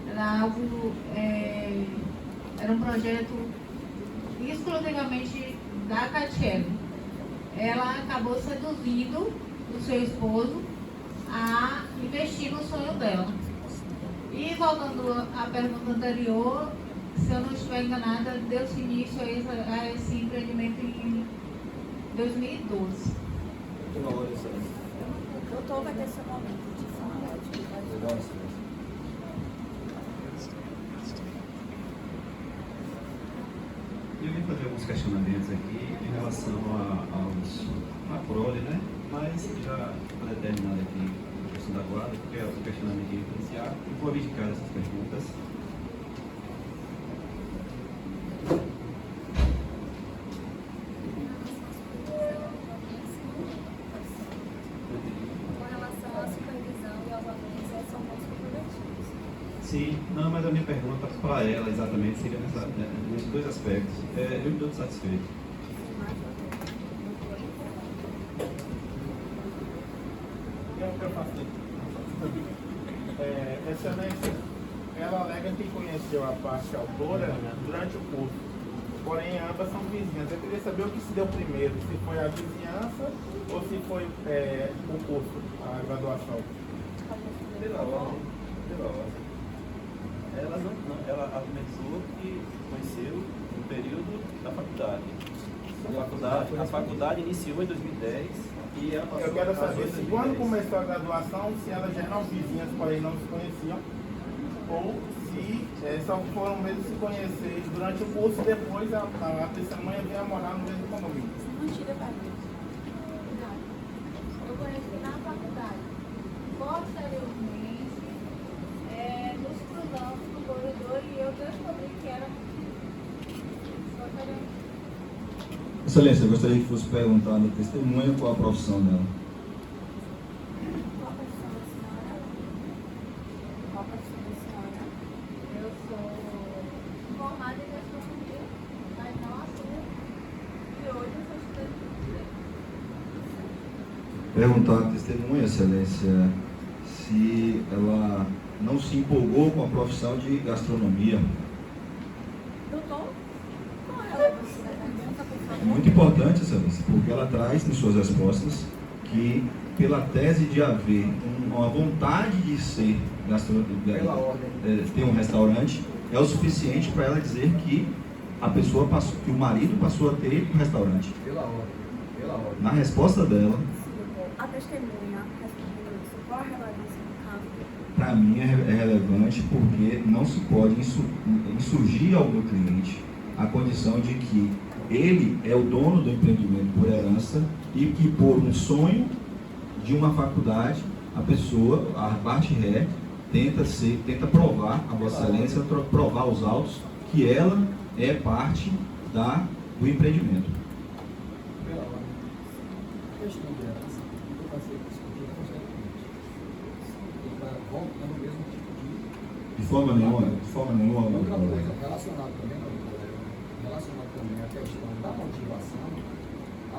Era algo, era um projeto exclusivamente da Catiele. Ela acabou seduzindo o seu esposo a investir no sonho dela. E voltando à pergunta anterior, se eu não estiver enganada, deu-se início a esse empreendimento em 2012. O doutor vai ter seu momento de fala. Eu vim fazer alguns questionamentos aqui em relação à prole, né? Mas já está determinado aqui a questão da guarda, porque é o questionamento que iniciar, eu vou abdicar essas perguntas. Com relação à supervisão e aos alunos, são pontos comprometidos. Sim, não, mas a minha pergunta para ela exatamente seria nesses dois aspectos. Eu me dou satisfeito. Eu faço Excelência, ela alega que conheceu a parte autora durante o curso, porém ambas são vizinhas. Eu queria saber o que se deu primeiro, se foi a vizinhança ou se foi o curso, a graduação. Pela ordem. Ela argumentou que conheceu no período da faculdade. A faculdade iniciou em 2010 e ela passou. Eu quero saber se quando começou a graduação, se elas já eram vizinhas, porém não se conheciam, ou se só foram mesmo se conhecer durante o curso e depois a testemunha veio a morar no mesmo condomínio. Mentira, pai. Eu conheci na faculdade. Posteriormente, nos cruzamos no corredor e eu descobri que era posteriormente. Excelência, eu gostaria que fosse perguntar da testemunha qual a profissão dela. Qual a profissão da senhora? Qual a profissão da senhora? Eu sou formada em gastronomia, mas não assumo. E hoje eu sou estudante de direito. Perguntar à testemunha, Excelência, se ela não se empolgou com a profissão de gastronomia. Doutor, qual é a relevância da pergunta, por favor? É muito importante, Excelência, porque ela traz em suas respostas que, pela tese de haver uma vontade de ser ter um restaurante, é o suficiente para ela dizer que a pessoa passou, que o marido passou a ter um restaurante. Pela ordem. Na resposta dela, A testemunha respondendo isso, qual a relevância do caso? para mim é relevante porque não se pode insurgir ao meu cliente a condição de que ele é o dono do empreendimento por herança e que por um sonho de uma faculdade, a pessoa, a parte ré, tenta provar a Vossa Excelência, provar aos autos que ela é parte do empreendimento. Pela ordem. Questão de herança. para ser discutida constantemente. E vai voltando o mesmo tipo De forma nenhuma, outra coisa, relacionado também à questão da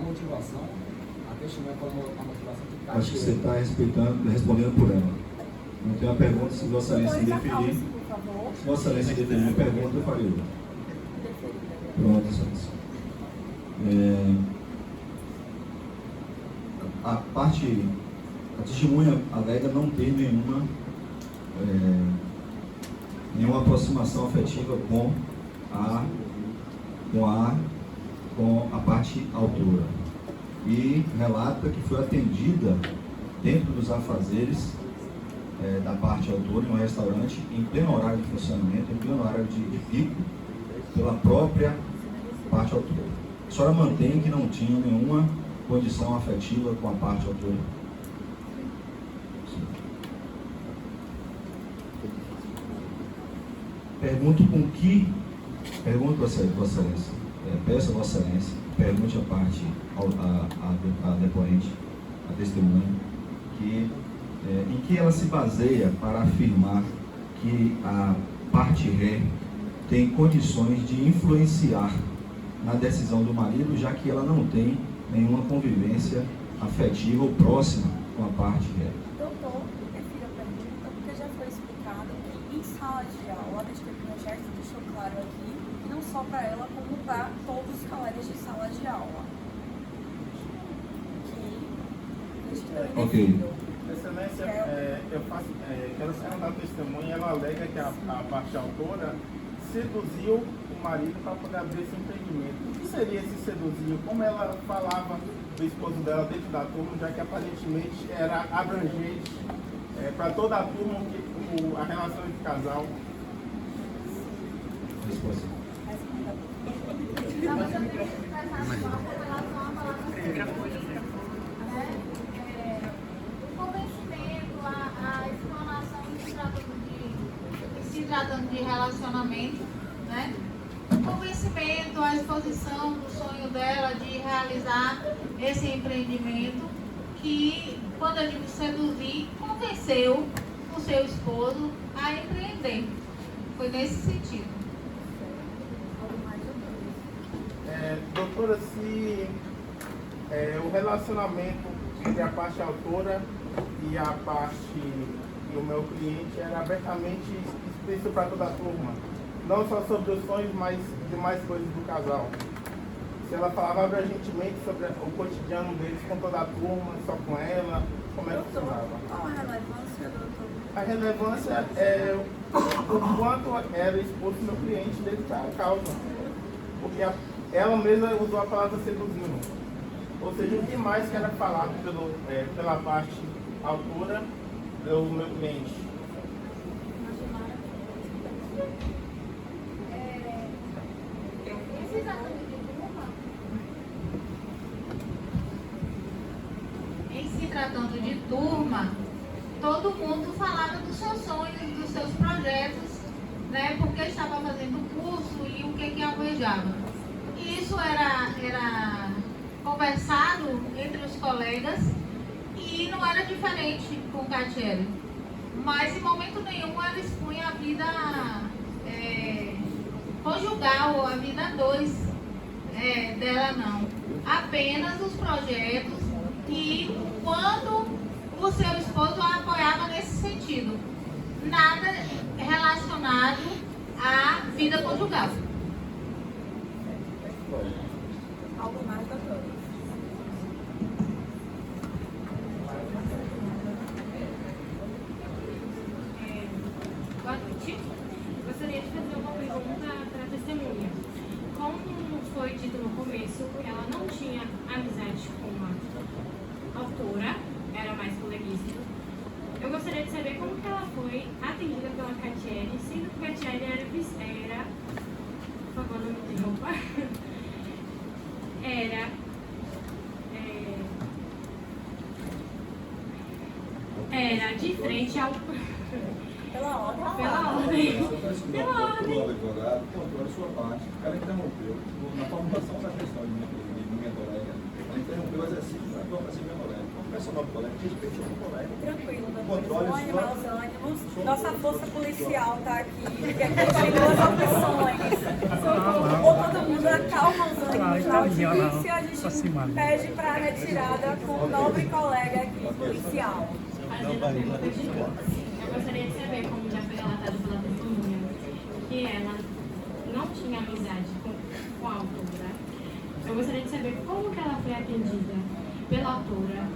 motivação, a questão é qual a motivação que acho que você está respondendo por ela. Não tem uma pergunta, se Vossa Excelência definir. Se Vossa Excelência definir a pergunta, eu farei outra. Pronto, Excelência. A testemunha alega não ter nenhuma aproximação afetiva com a parte autora. E relata que foi atendida dentro dos afazeres da parte autora em um restaurante em pleno horário de funcionamento, em pleno horário de pico, pela própria parte autora. A senhora mantém que não tinha nenhuma condição afetiva com a parte autora? Sim. Pergunto Vossa Excelência, peço a Vossa Excelência, pergunte a parte, a depoente, a testemunha, em que ela se baseia para afirmar que a parte ré tem condições de influenciar na decisão do marido, já que ela não tem nenhuma convivência afetiva ou próxima com a parte ré. Doutor, eu fiz a pergunta porque já foi explicado que em sala de aula, a testemunha já deixou claro aqui, não só para ela, como para todos os colegas de sala de aula. Ok. Excelência, quero perguntar a testemunha, ela alega que a parte autora seduziu o marido para poder abrir esse empreendimento. O que seria esse seduzir? Como ela falava do esposo dela dentro da turma, já que aparentemente era abrangente para toda a turma a relação entre casal? Resposta. O convencimento, a explanação se tratando de relacionamento, né? O convencimento, a exposição do sonho dela de realizar esse empreendimento, que, quando eu digo seduzir, convenceu o seu esposo a empreender. Foi nesse sentido. Doutora, se o relacionamento entre a parte autora e a parte e o meu cliente era abertamente explícito para toda a turma, não só sobre os sonhos, mas demais coisas do casal. Se ela falava abrangentemente sobre o cotidiano deles com toda a turma, só com ela, como é que funcionava? Qual a relevância, doutor? A relevância é o quanto era exposto meu cliente dentro da causa. Porque ela mesma usou a palavra seduzindo. Ou seja, o que mais que era falado pela parte autora do meu cliente. Em se tratando de turma, todo mundo falava dos seus sonhos, dos seus projetos, né? Porque estava fazendo curso e o que almejava. E isso era conversado entre os colegas e não era diferente com Catiele. Mas em momento nenhum ela expunha a vida conjugal ou a vida dois dela, não. Apenas os projetos e quando o seu esposo a apoiava nesse sentido. Nada relacionado à vida conjugal. Algo mais, doutor? Boa noite. Gostaria de fazer uma pergunta para a testemunha. Como foi dito no começo, ela não tinha amizade com a autora, era mais coleguista. Eu gostaria de saber como que ela foi atendida pela Catiele, sendo que Catiele era, por favor, não me interrompa, era de frente ao... Pela ordem. Pela ordem. Pela ordem. Advogado, doutora, sua parte, ela interrompeu na formulação da questão de mentoria, ela interrompeu o exercício da advocacia mentoria. Então, sua nova colega, respeite o seu colega. Tranquilo, Controle não sua- animar os ânimos. Nossa força policial está aqui, porque aqui tem duas opções. Ou todo mundo acalma os ânimos na audiência, a gente pede para a retirada com o nobre colega aqui, policial. Fazendo a pergunta de novo. Eu gostaria de saber, como já foi relatado pela testemunha, que ela não tinha amizade com a autora. Eu gostaria de saber como que ela foi atendida pela autora,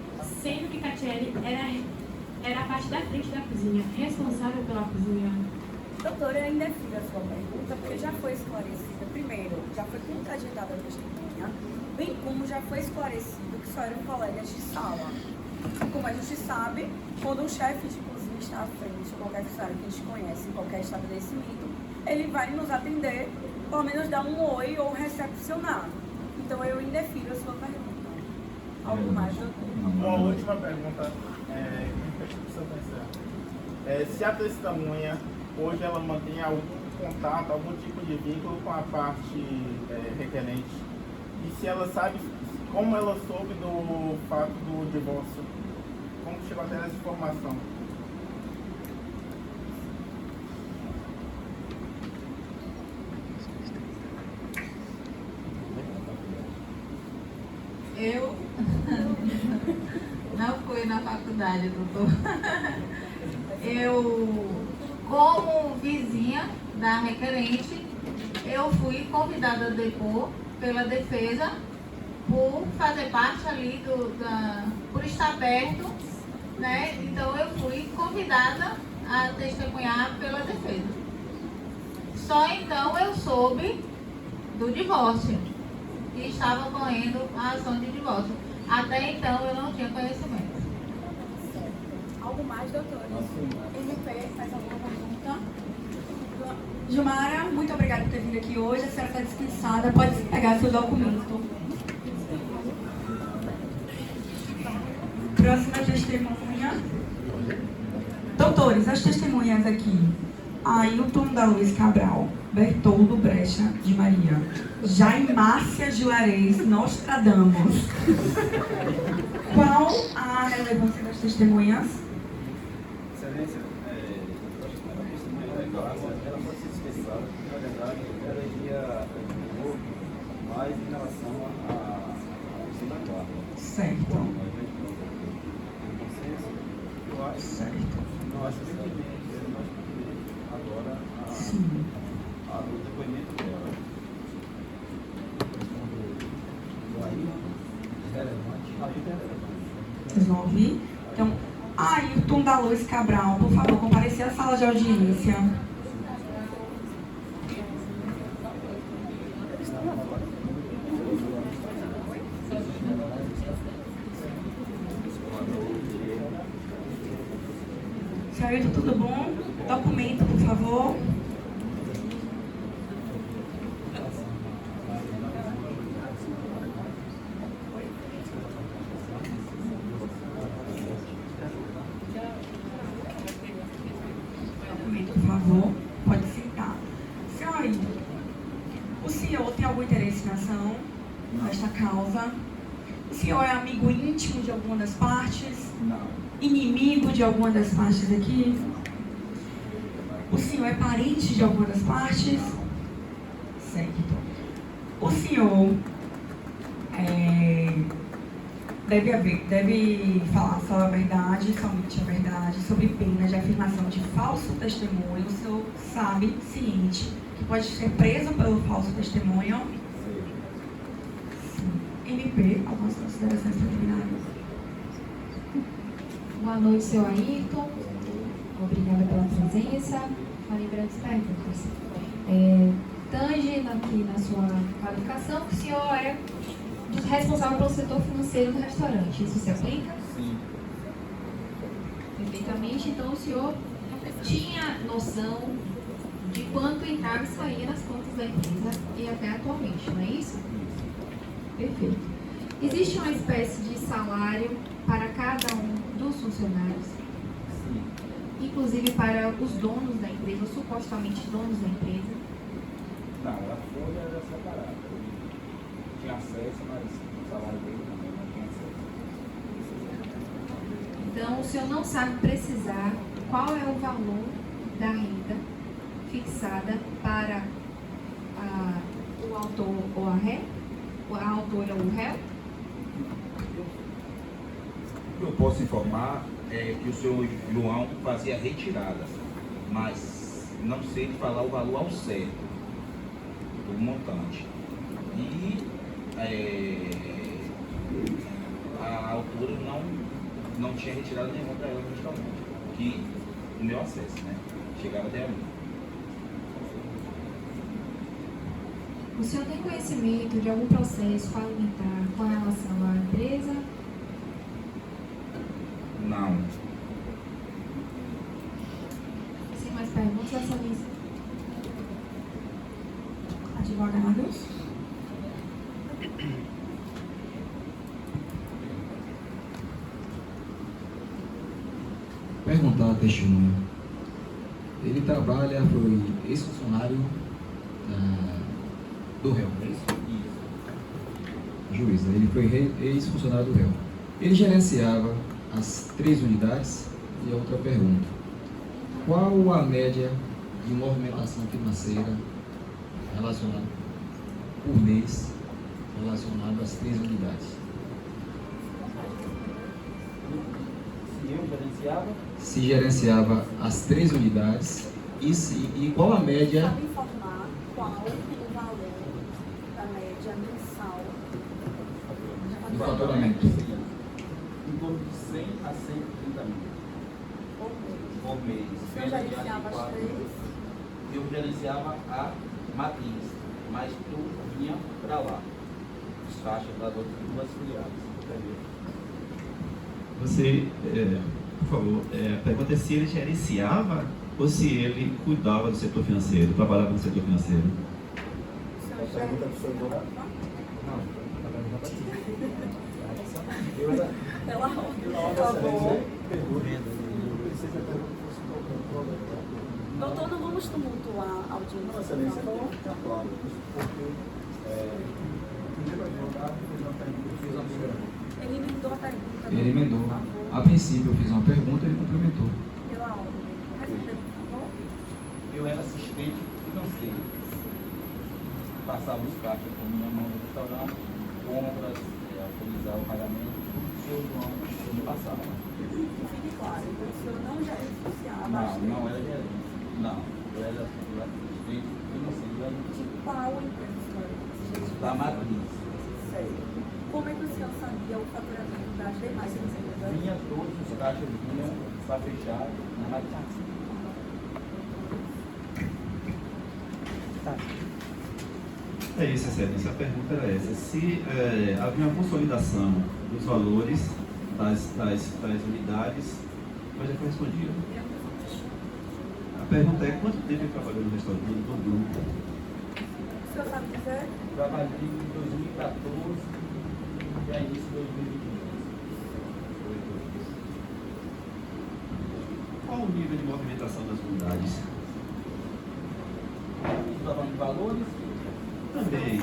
sendo que Catiele era a parte da frente da cozinha, responsável pela cozinha. Doutora, eu ainda fiz a sua pergunta, porque já foi esclarecida. Primeiro, já foi contraditada a testemunha, bem como já foi esclarecido que só eram colegas de sala. Como a gente sabe, quando um chefe de cozinha está à frente de qualquer funcionário que a gente conhece em qualquer estabelecimento, ele vai nos atender, pelo menos dar um oi ou recepcionar. Então eu indefiro a sua pergunta. Algo mais, doutor? Uma última pergunta, se a testemunha hoje ela mantém algum contato, algum tipo de vínculo com a parte requerente, e se ela sabe como ela soube do fato do divórcio, como chegou até essa informação? Eu não fui na faculdade, doutor. Eu, como vizinha da requerente, eu fui convidada a depor pela defesa por fazer parte ali por estar perto, né? Então eu fui convidada a testemunhar pela defesa. Só então eu soube do divórcio e estava correndo a ação de divórcio. Até então eu não tinha conhecimento. Algo mais, doutora? MP, faz alguma pergunta? Gilmara, muito obrigada por ter vindo aqui hoje. A senhora está dispensada, pode pegar seu documento. Próxima testemunha. Doutores, as testemunhas aqui. Ailton da Luz Cabral, Bertoldo Brecha de Maria, Jaimácia Juarez Nostradamus. Qual a relevância das testemunhas? Excelência, a testemunha ela pode ser dispensada, porque na verdade ela iria mais em relação à questão da guarda. Certo. Eu acho Certo. que agora Sim. o depoimento dela. Vocês vão ouvir? Então, Ailton da Luz Cabral, por favor, comparecer à sala de audiência. Senhor Ailton, tudo bom? Documento, por favor. Documento, por favor. Pode sentar. Senhor Ailton, o senhor tem algum interesse na ação, nesta causa? O senhor é amigo íntimo de alguma das partes? Não. Inimigo de alguma das partes aqui? O senhor é parente de alguma das partes? Certo. O senhor deve falar só a verdade, somente a verdade, sobre pena de afirmação de falso testemunho. O senhor sabe, ciente, que pode ser preso pelo falso testemunho? Sim. MP, algumas considerações preliminares? Boa noite, seu Ayrton. Obrigada pela presença. Farei breves perguntas. Tange aqui na sua qualificação que o senhor é responsável pelo setor financeiro do restaurante. Isso se aplica? Sim. Perfeitamente. Então, o senhor tinha noção de quanto entrava e saía nas contas da empresa e até atualmente, não é isso? Perfeito. Existe uma espécie de salário para cada um dos funcionários? Sim. Inclusive para os donos da empresa, ou supostamente donos da empresa? Não, a folha era separada. Tinha acesso, mas o salário dele não tinha acesso. Então, o senhor não sabe precisar qual é o valor da renda fixada para o autor ou a ré? A autora ou o réu? O que eu posso informar é que o senhor João fazia retirada, mas não sei falar o valor ao certo do montante. E a autora não tinha retirado nenhuma para ela no restaurante, que o meu acesso, né? Chegava até a mim. O senhor tem conhecimento de algum processo falimentar com relação à empresa? Não. Sem mais perguntas, excelência. Advogados? Perguntar a testemunha. Ele trabalha, foi ex-funcionário do réu, é isso? Juíza, ele foi ex-funcionário do réu. Ele gerenciava as 3 unidades. E a outra pergunta: qual a média de movimentação financeira relacionada por mês relacionada às 3 unidades? Se gerenciava as 3 unidades e qual a média? Sabe informar qual o valor da média mensal Do faturamento. Em torno de 100 a 130 mil por mês. O senhor gerenciava as 3? Eu gerenciava a matriz, mas tudo vinha para lá. As taxas das outras 2 filiais. Entendeu? Você, por favor, a pergunta é se ele gerenciava ou se ele cuidava do setor financeiro, trabalhava no setor financeiro. O senhor gerenciava? Pela ordem, por favor. Doutor, não vamos tumultuar a audiência, por favor. Ele emendou a pergunta. Ele emendou. A princípio eu fiz uma pergunta e ele complementou. Pela ordem. Respondendo, por favor. Eu era assistente financeiro. Passava os caixas com minha mão no restaurante, compras, autorizar o pagamento, tudo que o senhor João me passava. Fique claro, então o senhor não gerenciava. Não era gerente. Não, eu era assistente financeiro. De qual empresa o senhor era? Da matriz. Certo. Como é que o senhor sabia o faturamento das demais empresas? Vinha todos os caixas vinham para fechar na matriz. É isso, excelência. A pergunta era essa. Se havia uma consolidação dos valores das unidades, mas já foi respondido. A pergunta é quanto tempo ele trabalhou no restaurante do grupo? O senhor sabe dizer? Trabalhei em 2014 e a início de 2015. Qual o nível de movimentação das unidades? Falando de valores? Também.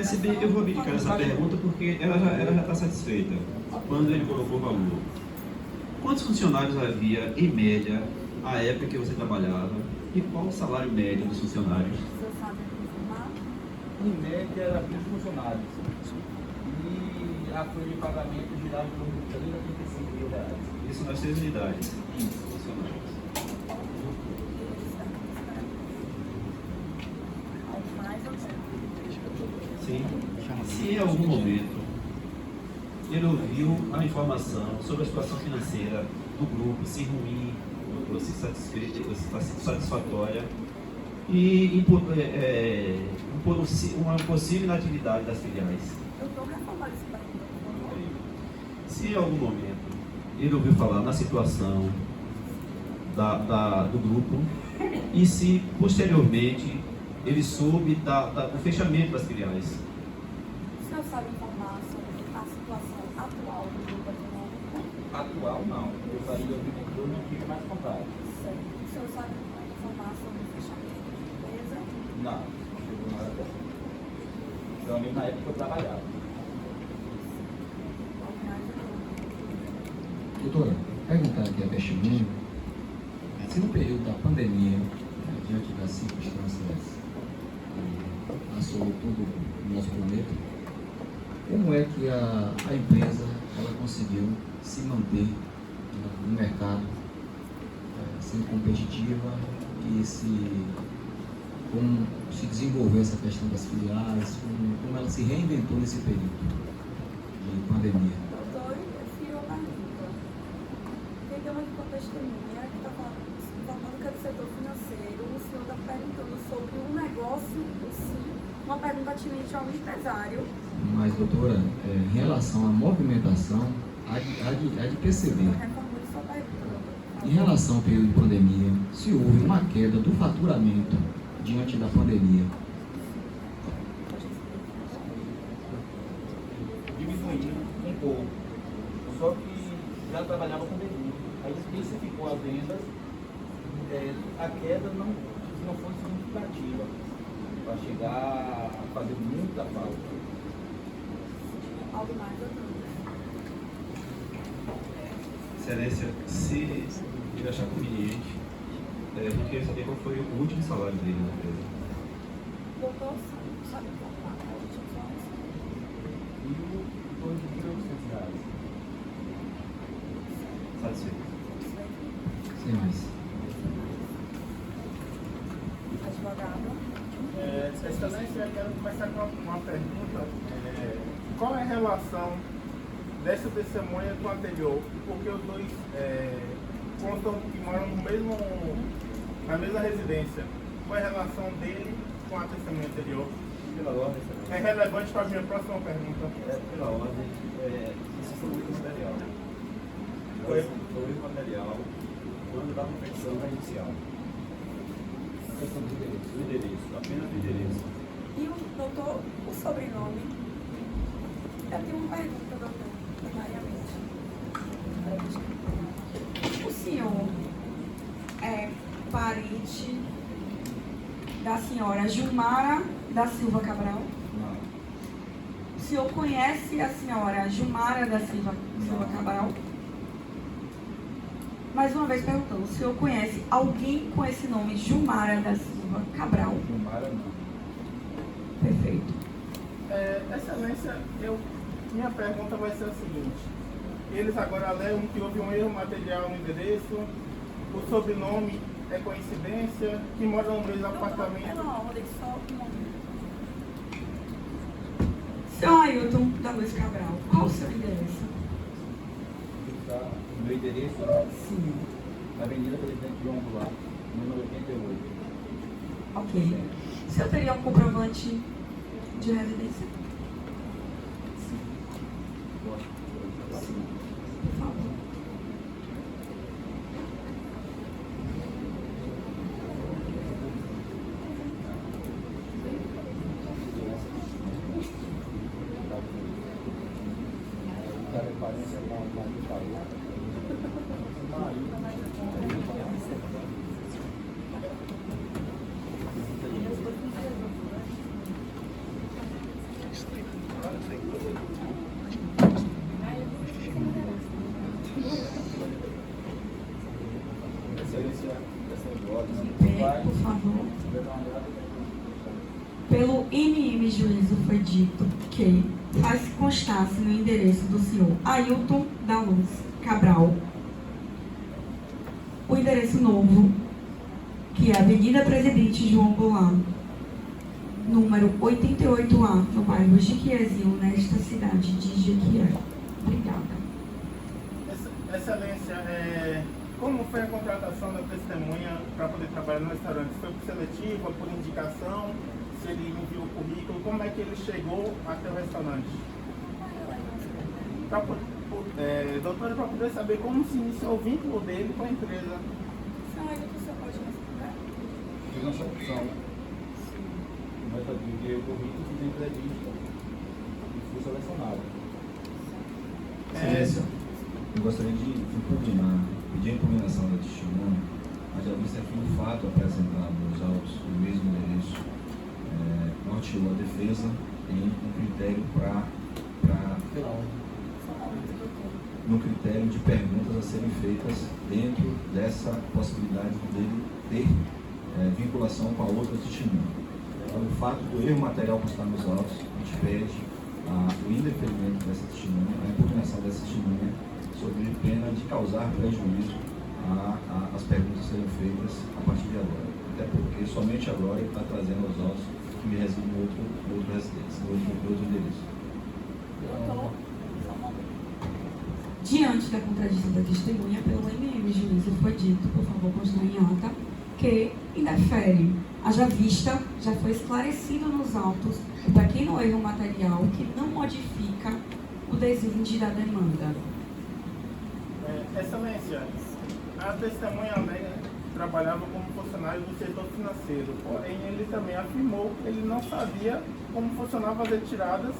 Se bem, eu vou abdicar essa pergunta porque ela já está satisfeita quando ele colocou o valor. Quantos funcionários havia, em média, à época que você trabalhava? E qual o salário médio dos funcionários? O senhor sabe informar? Em média era 20 funcionários. E a folha de pagamento girava em torno de 30 a 35 mil reais. Isso nas 3 unidades. Isso. Funcionários. Mais ou menos. Sim. Se em algum momento ele ouviu a informação sobre a situação financeira do grupo, se ruim, ou se satisfatória, e impor uma possível inatividade das filiais. Eu estou reformando esse pergunta. Se em algum momento ele ouviu falar na situação do grupo e se posteriormente ele soube do fechamento das filiais. O senhor sabe informar sobre a situação atual do grupo econômico? Atual não. Eu saí em 2022 e não tive mais contato. Certo. O senhor sabe informar sobre o fechamento de empresa? Não. Chegou na hora dessa. Então, na época que eu trabalhava. Mais ou menos. Doutora, perguntar aqui a testemunho, se no período da pandemia, diante das circunstâncias que assolou todo o nosso planeta, como é que a empresa ela conseguiu se manter no mercado, sendo competitiva e como se desenvolveu essa questão das filiais, como ela se reinventou nesse período de pandemia? Doutor, eu fiz uma pergunta. Quem deu uma testemunha que está falando que é do setor financeiro, o senhor está perguntando sobre um negócio em si, uma pergunta atinente ao empresário. Mas, doutora, em relação à movimentação, há de perceber. Reformule sua pergunta, doutor. Em relação ao período de pandemia, se houve uma queda do faturamento diante da pandemia. Diminuiu um pouco. Só que já trabalhava com pandemia. Aí especificou as vendas, a queda não foi significativa. Para chegar a fazer muita falta. Algo mais, doutor? Excelência, se ele achar conveniente, eu queria saber qual foi o último salário dele na empresa. Doutor, sabe informar? A gente informa isso. E o torno de R$1.800. Satisfeito. Sem mais. Advogado. Excelência, eu quero começar com uma pergunta. Qual é a relação dessa testemunha com a anterior? Porque os dois contam que moram na mesma residência. Qual é a relação dele com a testemunha anterior? Pela ordem, É relevante para a minha próxima pergunta. pela ordem, isso foi o único material. Foi o único material quando da confecção da inicial. Questão do endereço, apenas do endereço. E o doutor, o sobrenome? Eu tenho uma pergunta, doutor, primariamente. O senhor é parente da senhora Gilmara da Silva Cabral? Não. O senhor conhece a senhora Gilmara da Silva Cabral? Mais uma vez perguntando, o senhor conhece alguém com esse nome, Gilmara da Silva Cabral? Gilmara não. Perfeito. Excelência, minha pergunta vai ser a seguinte. Eles agora alegam que houve um erro material no endereço, o sobrenome é coincidência, que moram no mesmo apartamento. Pela ordem, só um momento. Seu Ailton da Luz Cabral, qual o seu endereço? O meu endereço Sim. na Avenida Presidente João Goulart, número 88. Ok. O senhor teria um comprovante de residência? Sim. Por favor. Por favor. Pelo MM Juízo foi dito que faz constar-se no endereço do senhor Ailton da Luz Cabral o endereço novo, que é Avenida Presidente João Goulart, número 88A, no bairro Jequiézinho, nesta cidade de Jequié. Obrigada. Excelência, como foi a contratação da testemunha para poder trabalhar no restaurante? Foi por seletiva, por indicação? Se ele enviou o currículo, como é que ele chegou até o restaurante? Doutora, para poder saber como se iniciou o vínculo dele com a empresa. São aí que você pode responder. Fiz nossa opção. Mas eu enviei o currículo, fiz a entrevista e fui selecionado. Excelência, eu gostaria de pedir a impugnação da testemunha, mas já vista que o fato apresentado nos autos do mesmo endereço norteou a defesa em um critério para no critério de perguntas a serem feitas dentro dessa possibilidade dele ter vinculação com a outra testemunha. Então, o fato do erro material constar nos autos, a gente pede o indeferimento dessa testemunha, a impugnação dessa testemunha, sob pena de causar prejuízo às perguntas serem feitas a partir de agora. Até porque somente agora ele está trazendo os autos que me residem em outro residência, em outro endereço. Diante da contradição da testemunha, pelo MM juízo foi dito, por favor, constar em ata, que indefere, haja vista, já foi esclarecido nos autos o pequeno erro material que não modifica o desígnio da demanda. Excelência, a testemunha alega que trabalhava como funcionário do setor financeiro, porém ele também afirmou que ele não sabia como funcionavam as retiradas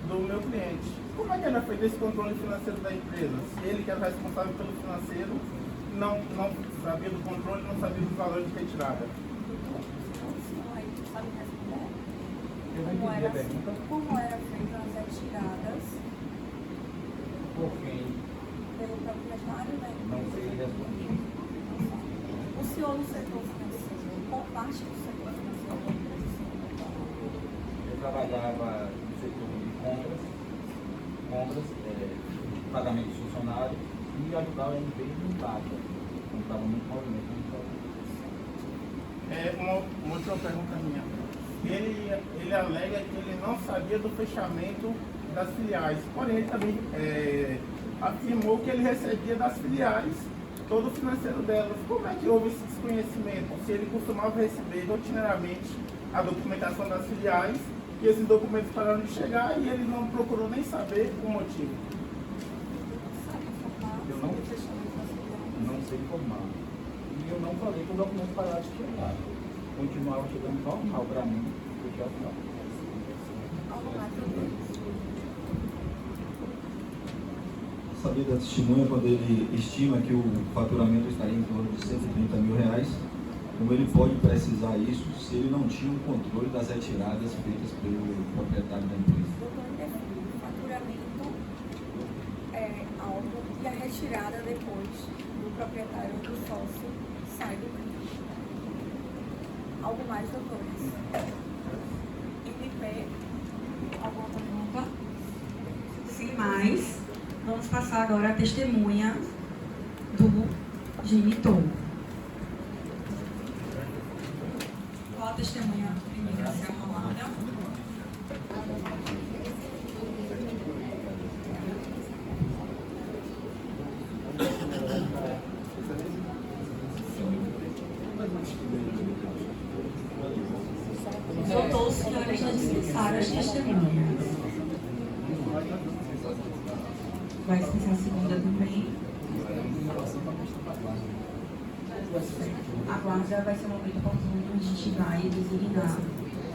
do meu cliente. Como é que era feito esse controle financeiro da empresa? Se ele, que era responsável pelo financeiro, não sabia do controle, não sabia dos valores de retirada? Como era feita as retiradas? Por quem? Pelo proprietário, né? Não sei responder. O senhor no setor financeiro, qual parte do setor financeiro? Eu trabalhava no setor de compras, pagamento de funcionário e ajudava a empresa em caixa. Não estava muito movimento. Uma outra pergunta minha. Ele alega que ele não sabia do fechamento das filiais, porém ele também afirmou que ele recebia das filiais todo o financeiro delas. Como é que houve esse desconhecimento? Se ele costumava receber rotineiramente a documentação das filiais e esses documentos pararam de chegar e ele não procurou nem saber o motivo. Eu não sei informar. E eu não falei que o documento pararam de chegar. Continuava chegando normal para mim, porque é o final. Saber da testemunha quando ele estima que o faturamento estaria em torno de R$130 mil, como ele pode precisar isso se ele não tinha o controle das retiradas feitas pelo proprietário da empresa? O faturamento é algo e a retirada depois do proprietário do sócio sai do crime. Algo mais, doutores? MP, Alguma pergunta? Sem mais, vamos passar agora a testemunha do genitor. Qual a testemunha primeira a ser arrolada? Doutor, os senhores já dispensaram as testemunhas. Vai dispensar a segunda também. A guarda vai ser um momento oportuno, a gente vai designar,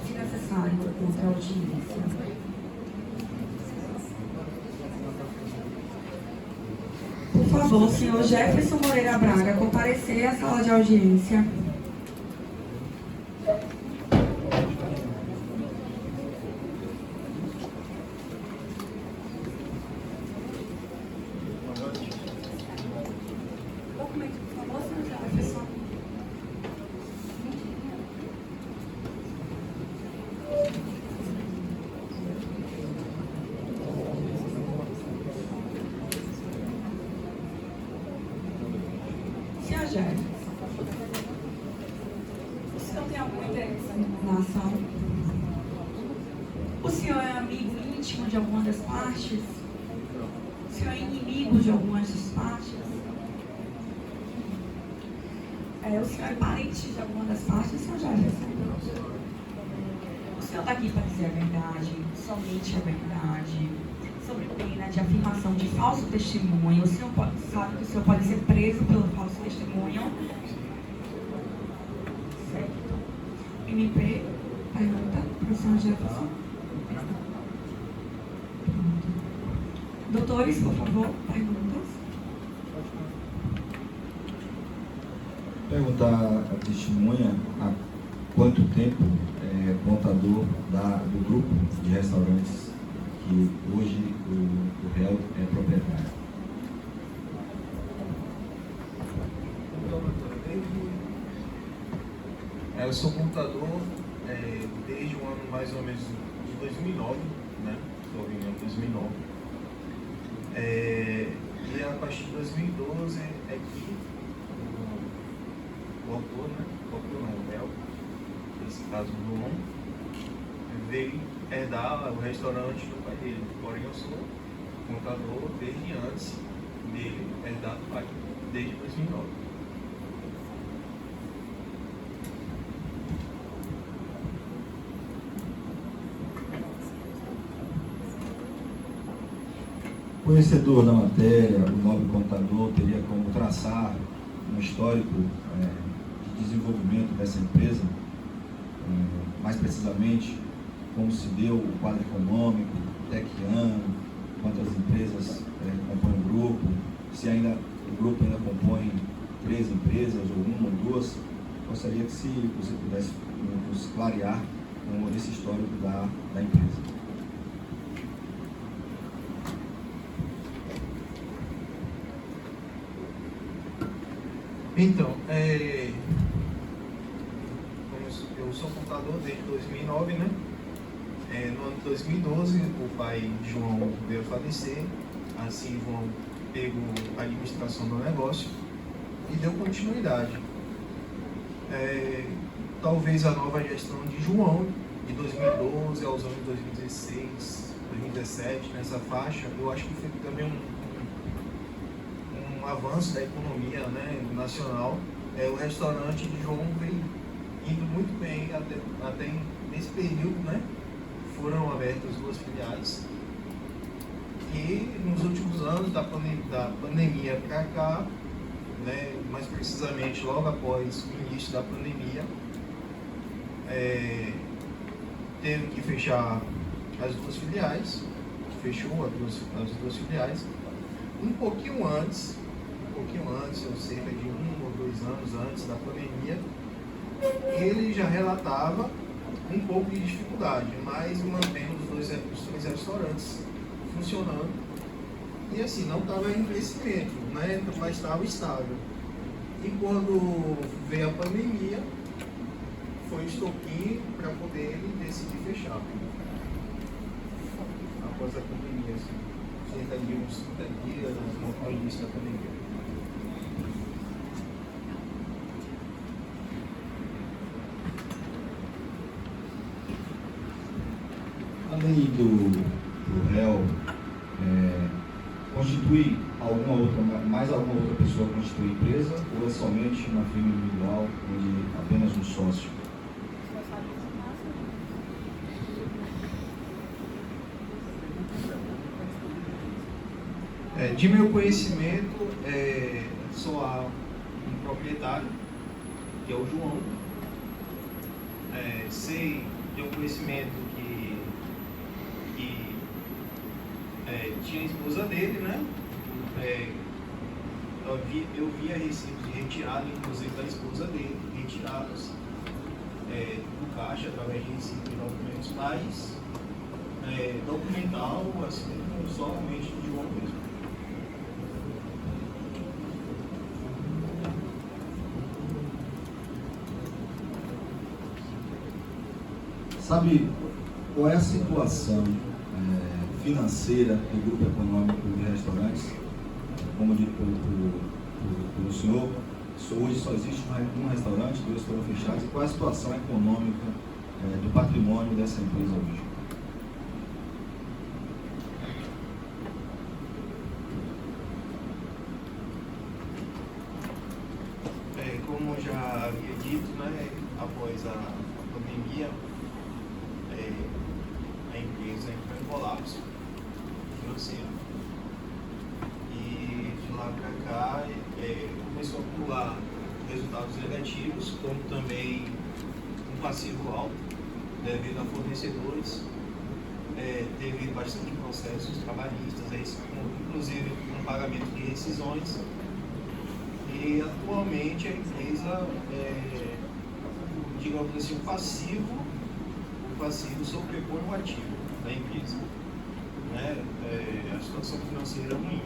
se necessário, outra audiência. Por favor, senhor Jefferson Moreira Braga, comparecer à sala de audiência. Documento, por favor, senhor Jefferson. Senhor Jefferson, o senhor tem algum interesse na ação? O senhor é amigo íntimo de alguma das partes? O senhor é inimigo de algumas das partes? O senhor é parente de alguma das partes, senhor Jefferson? O senhor está aqui para dizer a verdade, somente a verdade, sobre pena de afirmação de falso testemunho. O senhor sabe que o senhor pode ser preso pelo falso testemunho? Certo. MP, pergunta para o senhor Jefferson. Doutores, por favor, perguntas. Perguntar à testemunha há quanto tempo é contador do grupo de restaurantes que hoje o réu é proprietário. Eu sou contador desde o ano mais ou menos de 2009, né? Estou em 2009. E a partir de 2012 é que o autor, né? O autor não, o Léo, nesse caso o João, veio herdar o restaurante do pai dele. Porém eu sou contador desde antes dele herdar do pai, desde 2009. Conhecedor da matéria, o nobre contador teria como traçar um histórico de desenvolvimento dessa empresa, mais precisamente como se deu o quadro econômico, até que ano, quantas empresas compõem o grupo, se ainda o grupo ainda compõe 3 empresas, ou 1 ou 2. Gostaria que se você pudesse nos clarear com esse histórico da empresa. Então, eu sou contador desde 2009, né? No ano de 2012, o pai João veio a falecer, assim João pegou a administração do negócio e deu continuidade. Talvez a nova gestão de João, de 2012 aos anos 2016, 2017, nessa faixa, eu acho que foi também um avanço da economia, né, nacional. O restaurante de João veio indo muito bem até nesse período, né, foram abertas 2 filiais e nos últimos anos da pandemia para cá, né, mais precisamente logo após o início da pandemia, teve que fechar as 2 filiais, fechou as duas filiais. Um pouquinho antes, ou cerca de 1 ou 2 anos antes da pandemia, ele já relatava um pouco de dificuldade, mas mantendo os 2 restaurantes funcionando. E assim, não estava em crescimento, né? Mas estava estável. E quando veio a pandemia, foi estopim para poder ele decidir fechar. Após a pandemia, assim, cerca de uns 30 dias ao início da pandemia. Além do réu, constitui mais alguma outra pessoa constitui empresa, ou é somente uma firma individual onde apenas um sócio? De meu conhecimento, só há um proprietário, que é o João. Sei de um conhecimento que tinha a esposa dele, né? Eu via recibos de retirada, inclusive da esposa dele, retirados do caixa através de recibos de documentos, mas documental, assim, somente de João mesmo. Sabe qual é a situação financeira do grupo econômico de restaurantes? Como dito pelo senhor, hoje só existe um restaurante, 2 foram fechados. E qual é a situação econômica do patrimônio dessa empresa hoje? Como eu já havia dito, né, após a pandemia, a empresa entrou em colapso financeiro. E de lá para cá começou a acumular resultados negativos, como também um passivo alto devido a fornecedores. Teve bastante processos trabalhistas, inclusive um pagamento de rescisões. E atualmente a empresa, digamos assim, o passivo sobrepõe o ativo da empresa. Né? A situação financeira é ruim.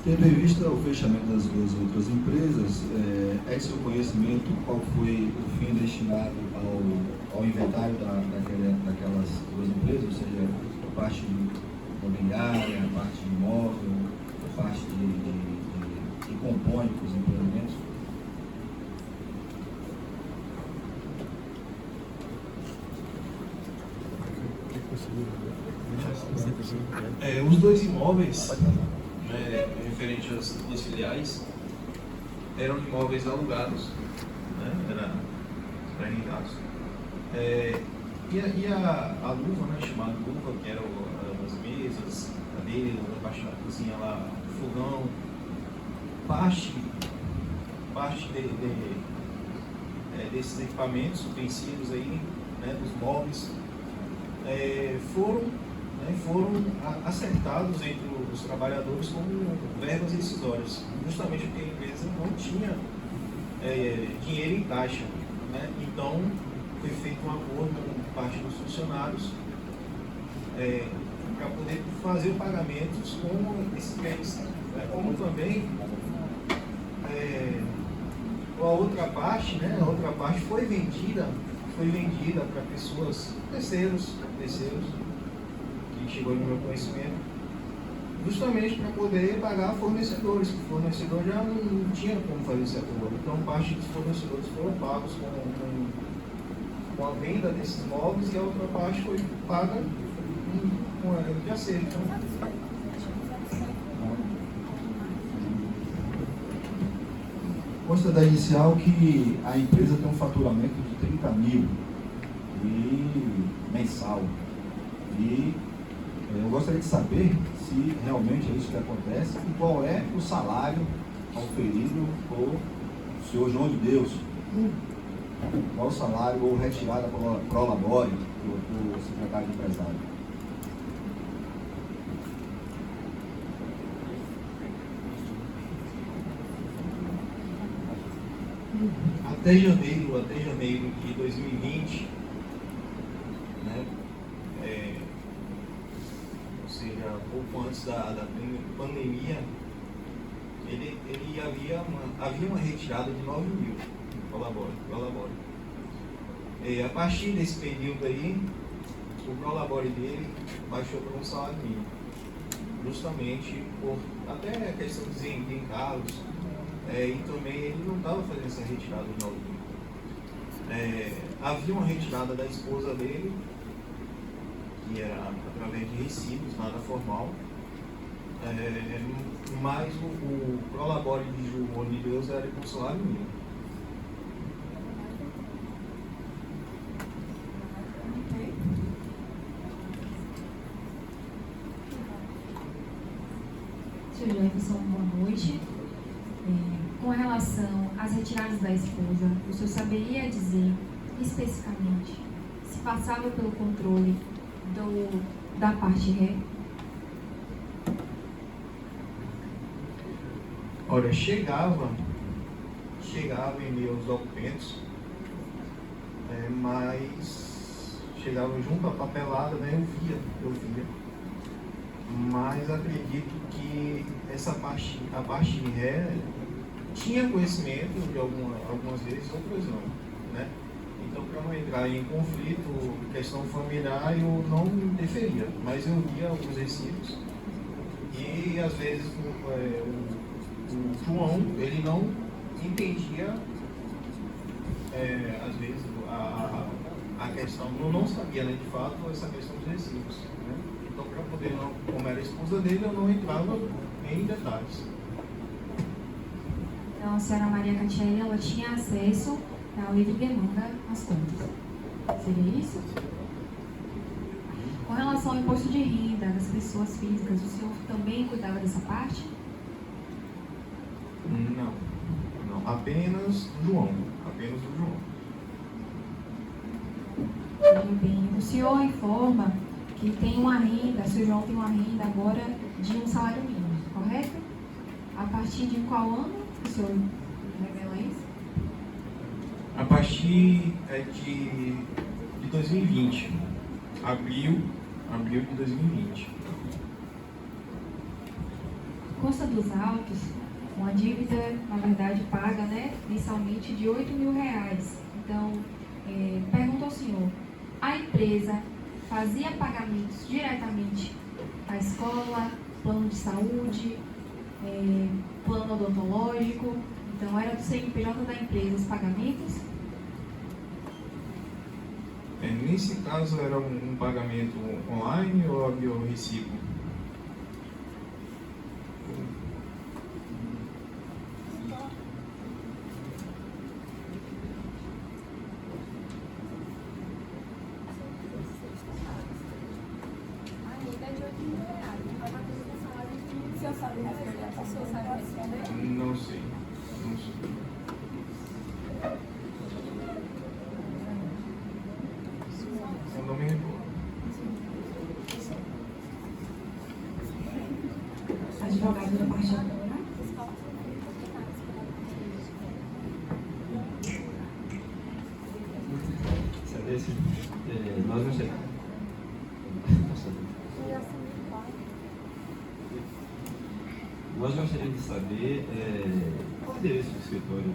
Tendo em vista o fechamento das duas outras empresas, é de seu conhecimento qual foi o fim destinado ao inventário daquelas duas empresas, ou seja, a parte imobiliária, a parte de imóvel, a parte que compõe os empreendimentos? Os dois imóveis, né, referente às duas filiais, eram imóveis alugados, né, eram arrendados. E a luva, né, chamada luva, que eram as mesas, cadeiras, a parte da cozinha lá, fogão, parte desses equipamentos, utensílios aí, né, dos móveis, foram acertados entre os trabalhadores como verbas rescisórias, justamente porque a empresa não tinha dinheiro em caixa, né? Então foi feito um acordo com parte dos funcionários para poder fazer pagamentos com esses bens, né? Como também a outra parte foi vendida para pessoas, terceiros, que chegou no meu conhecimento, justamente para poder pagar fornecedores, porque o fornecedor já não tinha como fazer esse acordo. Então, parte dos fornecedores foram pagos com a venda desses móveis e a outra parte foi paga de acerto. Consta da inicial que a empresa tem um faturamento de 30 mil mensal. E eu gostaria de saber se realmente é isso que acontece e qual é o salário conferido por senhor João de Deus. Qual o salário ou retirada pro labore do secretário de empresário? Até janeiro de 2020, né, ou seja, pouco antes da pandemia, ele havia uma retirada de 9 mil pro labore. A partir desse período aí, o pro labore dele baixou para um salário mínimo, justamente por até a questão de encargos. E também ele não estava fazendo essa retirada de 9 mil. Havia uma retirada da esposa dele, que era através de recibos, nada formal, mas o prolabore de João de Deus era com salário mínimo. Sr. Jefferson, boa noite. Com relação às retiradas da esposa, o senhor saberia dizer especificamente se passava pelo controle da parte ré? Olha, chegava em meus documentos, mas chegava junto à papelada, né? Eu via. Mas acredito que a parte de ré tinha conhecimento de algumas vezes, outras não, né? Então, para não entrar em conflito, questão familiar, eu não interferia, mas eu via alguns recibos e às vezes o João, ele não entendia às vezes a questão, eu não sabia, né, de fato, essa questão dos recibos, né? Então, para poder, como era a esposa dele, eu não entrava em detalhes. Então, a senhora Maria Catiele, ela tinha acesso ao livre demanda às contas. Seria isso? Com relação ao imposto de renda das pessoas físicas, o senhor também cuidava dessa parte? Não. Apenas do João. Veja bem, o senhor informa que tem uma renda, o senhor João tem uma renda agora de um salário mínimo, correto? A partir de qual ano o senhor revela isso? A partir de 2020, abril de 2020. consta dos autos uma dívida, na verdade, paga, né, mensalmente de R$8.000. Então, pergunto ao senhor, a empresa fazia pagamentos diretamente à escola, plano de saúde, plano odontológico? Então, era do CNPJ da empresa os pagamentos? Nesse caso, era um pagamento online ou havia o recibo? Não sei. Eu não me recordo. Advogado da parte da Excelência, nós gostaríamos de saber qual é o endereço do escritório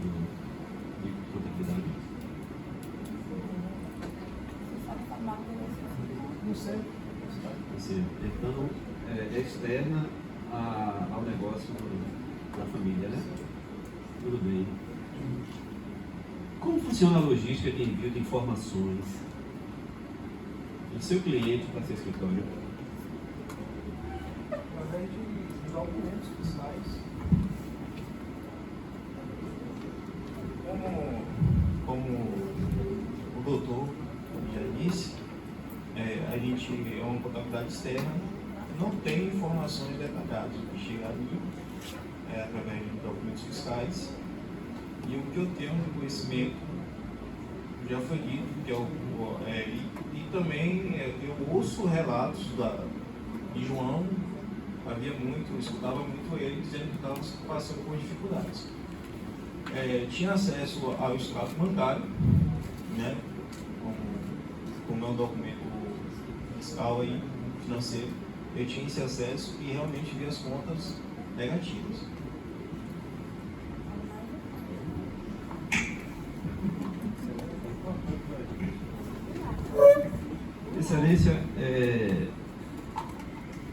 de contabilidade. Não sei. Então, é externa ao negócio da família, né? Tudo bem. Como funciona a logística de envio de informações do seu cliente para seu escritório? Através de documentos fiscais. Como o doutor já disse, a gente é uma contabilidade externa, não tem informações detalhadas. Chega ali através de documentos fiscais, e o que eu tenho de conhecimento já foi dito, que e também eu ouço relatos de João, eu escutava muito ele dizendo que estava passando por dificuldades. Tinha acesso ao extrato bancário, né, como é um documento fiscal aí, financeiro, eu tinha esse acesso e realmente vi as contas negativas. Excelência,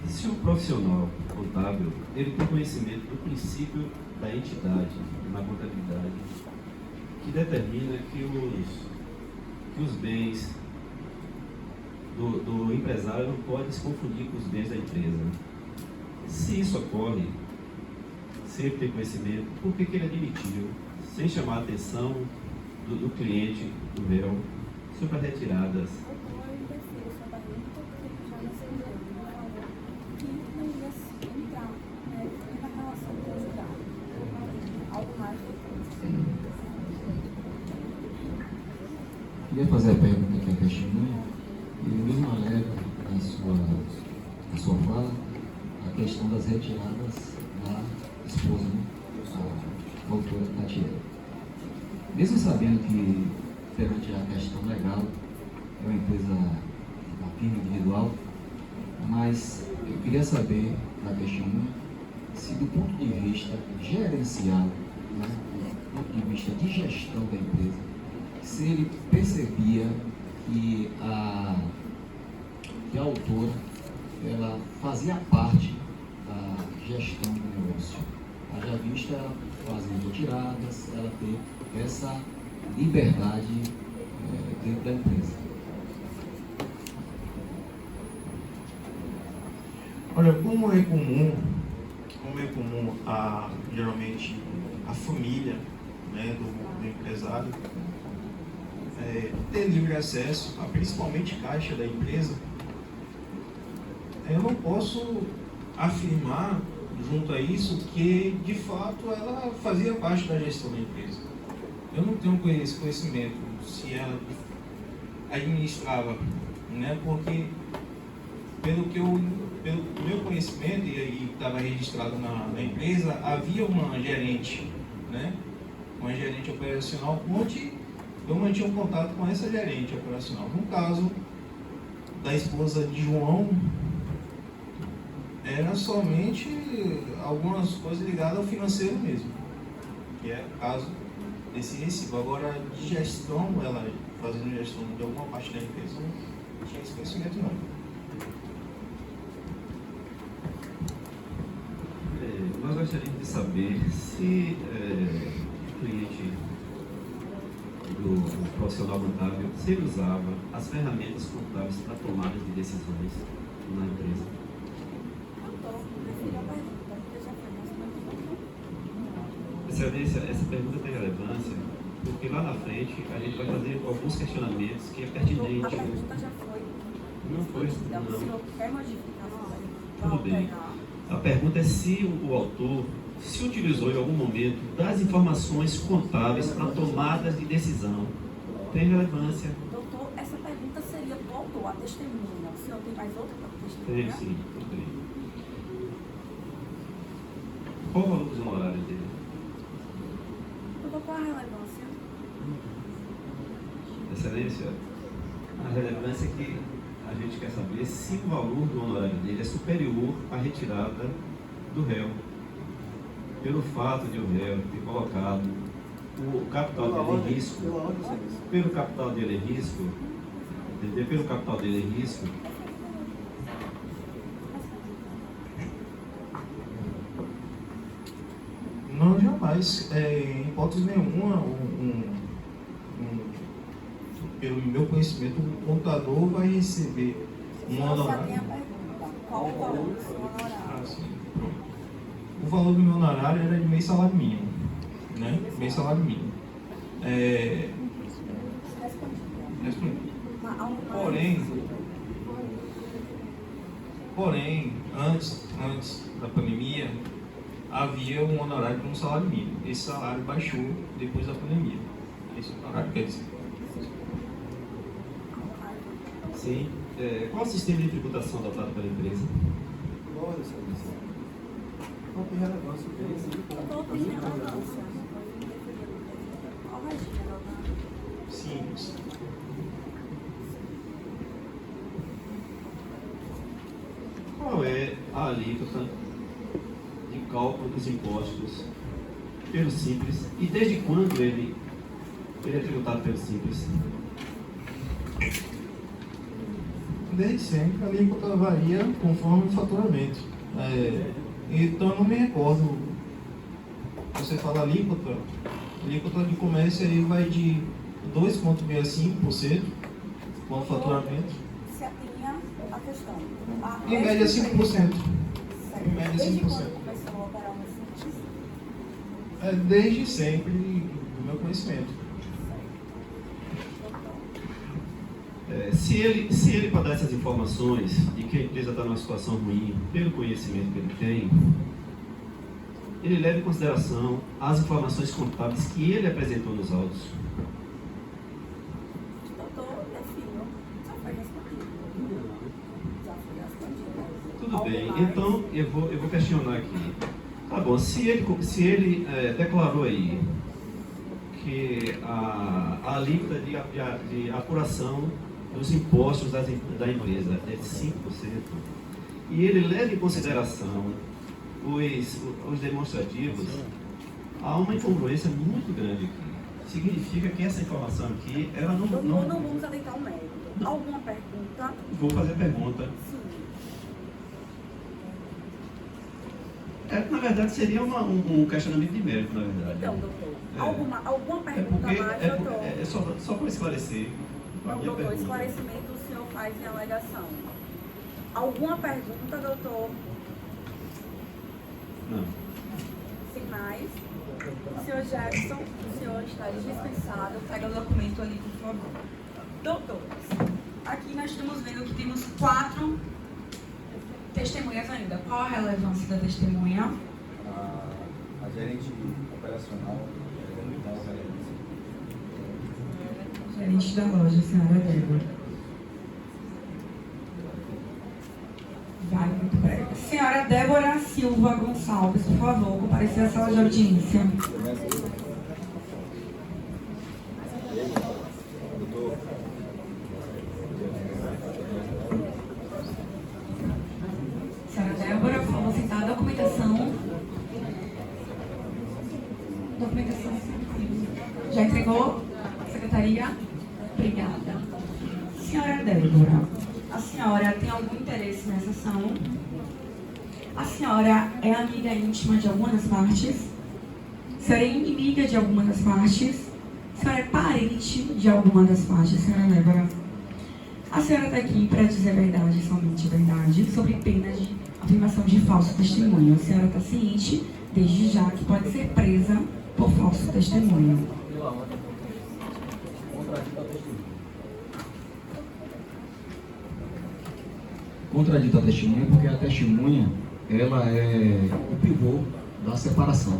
se o profissional contábil ele tem conhecimento do princípio da entidade na contabilidade, que determina que os bens do empresário não podem se confundir com os bens da empresa. Se isso ocorre, se ele tem conhecimento, por que ele admitiu, sem chamar a atenção do cliente, do réu, sobre as retiradas? Queria fazer a pergunta aqui à testemunha, e mesmo alega na sua fala a questão das retiradas da esposa, né? A autora Tatiana. Mesmo sabendo que, perante a questão legal, é uma empresa, uma firma individual, mas eu queria saber da testemunha se, do ponto de vista gerencial, né, do ponto de vista de gestão da empresa, se ele percebia que a autora ela fazia parte da gestão do negócio. Haja vista ela fazer retiradas, ela ter essa liberdade dentro da empresa. Olha, como é comum geralmente a família, né, do empresário ter livre acesso, principalmente caixa da empresa, eu não posso afirmar junto a isso que de fato ela fazia parte da gestão da empresa. Eu não tenho esse conhecimento se ela administrava, né, porque pelo meu conhecimento, e estava registrado na empresa, havia uma gerente, né, uma gerente operacional, onde eu mantinha um contato com essa gerente operacional. No caso da esposa de João, era somente algumas coisas ligadas ao financeiro mesmo, que é o caso desse recibo. Agora, de gestão, ela fazendo gestão de alguma parte da empresa, não tinha esse conhecimento não. Nós gostaríamos de saber se o cliente do profissional contábil, se ele usava as ferramentas contábeis para tomada de decisões na empresa. Excelência, essa pergunta tem relevância porque lá na frente a gente vai fazer alguns questionamentos que é pertinente. A pergunta já foi. Não foi? Então, Não. o senhor quer modificar? Tudo bem. A pergunta é se o autor se utilizou em algum momento das informações contábeis para tomadas de decisão. Tem relevância? Doutor, essa pergunta seria do autor, a testemunha. O senhor tem mais outra para testemunha? Tem, sim. Tudo bem. Qual o valor dos honorários dele? Doutor, qual a relevância? Excelência, a relevância é que a gente quer saber se o valor do honorário dele é superior à retirada do réu. Pelo fato de o réu ter colocado o capital dele em risco, pelo capital dele em risco, entendeu? Pelo capital dele em risco, não, jamais, em hipótese nenhuma, pelo meu conhecimento, o contador vai receber um honorário. Qual o valor do seu honorário? O valor do meu honorário era de meio salário mínimo, né? Meio salário mínimo. Porém, antes da pandemia, havia um honorário com um salário mínimo. Esse salário baixou depois da pandemia. Esse honorário quer dizer. sim. Qual o sistema de tributação adotado pela empresa? Qual tem relevância? Qual tem relevância? Qual regime? Simples. Qual é a alíquota de cálculo dos impostos pelo Simples e desde quando ele é tributado pelo Simples? Desde sempre a alíquota varia conforme o faturamento. Então eu não me recordo. Você fala alíquota de comércio aí vai de 2,65% com o faturamento. Se atinha a questão. Em média 5%. Em média 5%. Desde quando começou a operar no Simples? Desde sempre, do meu conhecimento. Se ele para dar essas informações de que a empresa está numa situação ruim, pelo conhecimento que ele tem, ele leva em consideração as informações contábeis que ele apresentou nos autos. Doutor, é filho. Já foi respondido. Já foi respondido. Tudo bem, então eu vou questionar aqui. Tá bom, se ele declarou aí que a alíquota de apuração dos impostos da empresa é de 5%, e ele leva em consideração os demonstrativos, há uma incongruência muito grande aqui. Significa que essa informação aqui, ela não... Doutor, não vamos adentrar o mérito. Alguma pergunta? Vou fazer a pergunta. Sim. Na verdade, seria um questionamento de mérito, na verdade. Então, doutor, alguma pergunta mais, doutor? Só para esclarecer. Não, doutor, esclarecimento o senhor faz em alegação. Alguma pergunta, doutor? Não. Sem mais. Senhor Jefferson, o senhor está dispensado. Pega o documento ali, por favor. Doutores, aqui nós estamos vendo que temos 4 testemunhas ainda. Qual a relevância da testemunha? A gerente operacional da relevância. Gerente da loja, senhora Débora. Vai, muito breve. Senhora Débora Silva Gonçalves, por favor, comparecer à sala de audiência. Senhora Débora, documentação. Já entregou? Secretaria? Obrigada. Senhora Débora, a senhora tem algum interesse nessa ação? A senhora é amiga íntima de alguma das partes? A senhora é inimiga de alguma das partes? A senhora é parente de alguma das partes, senhora Débora? A senhora está aqui para dizer a verdade, somente a verdade, sobre pena de afirmação de falso testemunho. A senhora está ciente, desde já, que pode ser presa por falso testemunho. Pela ordem, contradita a testemunha. Contradita a testemunha porque a testemunha, ela é o pivô da separação.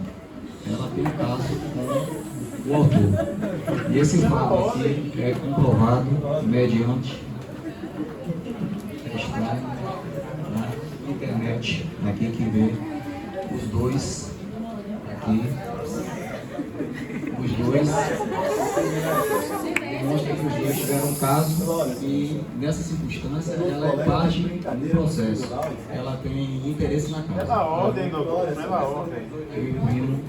Ela tem um caso com o autor. E esse fato aqui é comprovado mediante extraio na internet, aqui que vê os dois aqui, os dois mostra que os dois tiveram um caso e nessa circunstância ela é parte do processo, ela tem interesse na causa. Pela ordem, doutor, pela ordem. Eu imprimo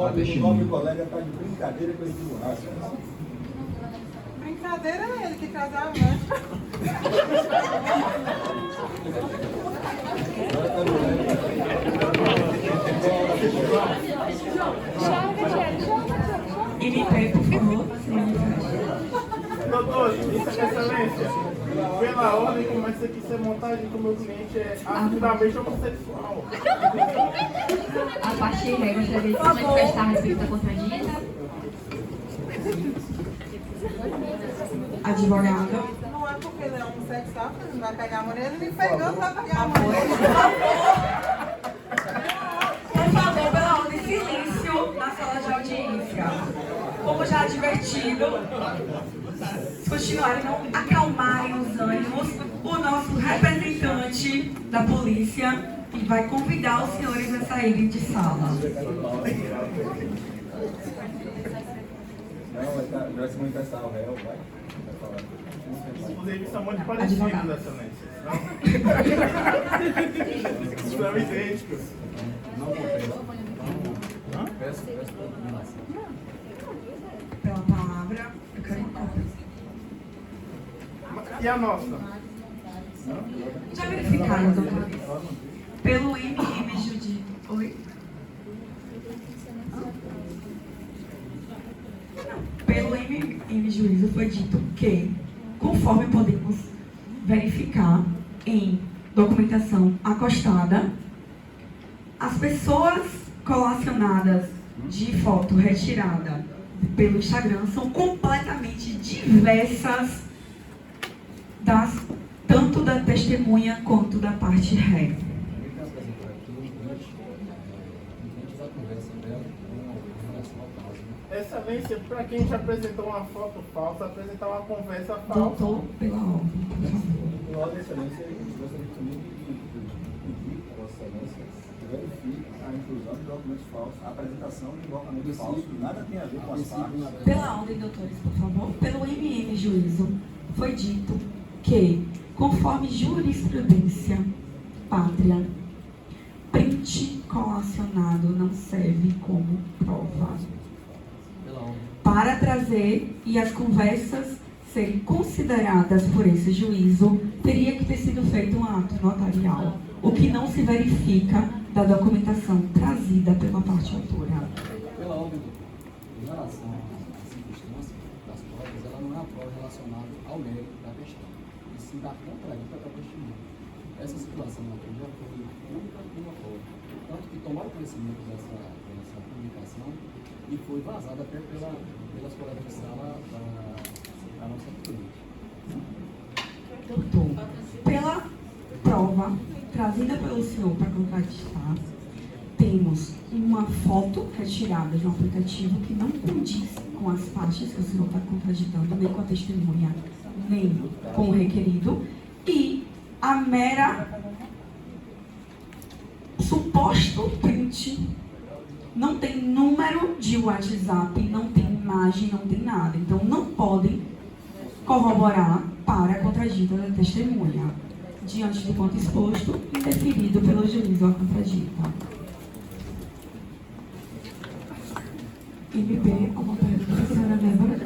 a testemunha. O nome do colega está de brincadeira com esse tribunal. Brincadeira é ele que casava, né? MP, por favor. Doutor, excelência, pela ordem começa aqui a ser montagem que o meu cliente é assumidamente homossexual. A partir daí, gostaria de se manifestar a respeito da contradita. Advogada. Não é porque ele é homossexual, que ele não vai pegar a mulher, ele me pegando, vai pegar a mulher. Por favor, pela ordem, silêncio na sala de audiência. Como já advertido, se continuarem não acalmarem os ânimos, o nosso representante da polícia vai convidar os senhores a saírem de sala. Não, vai se manifestar o réu, vai. Inclusive, são muito parecidos, excelência. São idênticos. Não peço pela combinação. Pela palavra, eu quero cópia. E a nossa? Já verificaram, doutores? Pelo MM Judito. Oi? Pelo MM Juízo foi dito que, conforme podemos verificar em documentação acostada, as pessoas colacionadas de foto retirada pelo Instagram são completamente diversas tanto da testemunha quanto da parte ré. Excelência, para quem já apresentou uma foto falsa, apresentar uma conversa falsa. Doutor, pela ordem, por favor. Pela ordem, excelência, gostaria também de pedir a Vossa Excelência verifique a inclusão de documentos falsos, a apresentação de documentos falsos, nada tem a ver com as partes. Pela ordem, doutores, por favor. Pelo MM Juízo, foi dito que, conforme jurisprudência pátria, print colacionado não serve como prova. Para trazer e as conversas serem consideradas por esse juízo, teria que ter sido feito um ato notarial, o que não se verifica da documentação trazida pela parte autora. Pela ordem, em relação à circunstância das provas, ela não é a prova relacionada ao mérito da questão, e sim da contradita da testemunha. Essa situação aqui já foi pública e notória, tanto que tomaram conhecimento dessa publicação e foi vazada até pelas colegas de sala da nossa cliente. Doutor, pela prova trazida pelo senhor para contraditar, temos uma foto retirada de um aplicativo que não condiz com as partes que o senhor está contraditando, nem com a testemunha, nem com o requerido, e a mera suposto print não tem número de WhatsApp, não tem imagem, não tem nada. Então, não podem corroborar para a contradita da testemunha. Diante do ponto exposto, interferido pelo juízo a contradita. MB, alguma pergunta, senhora Débora?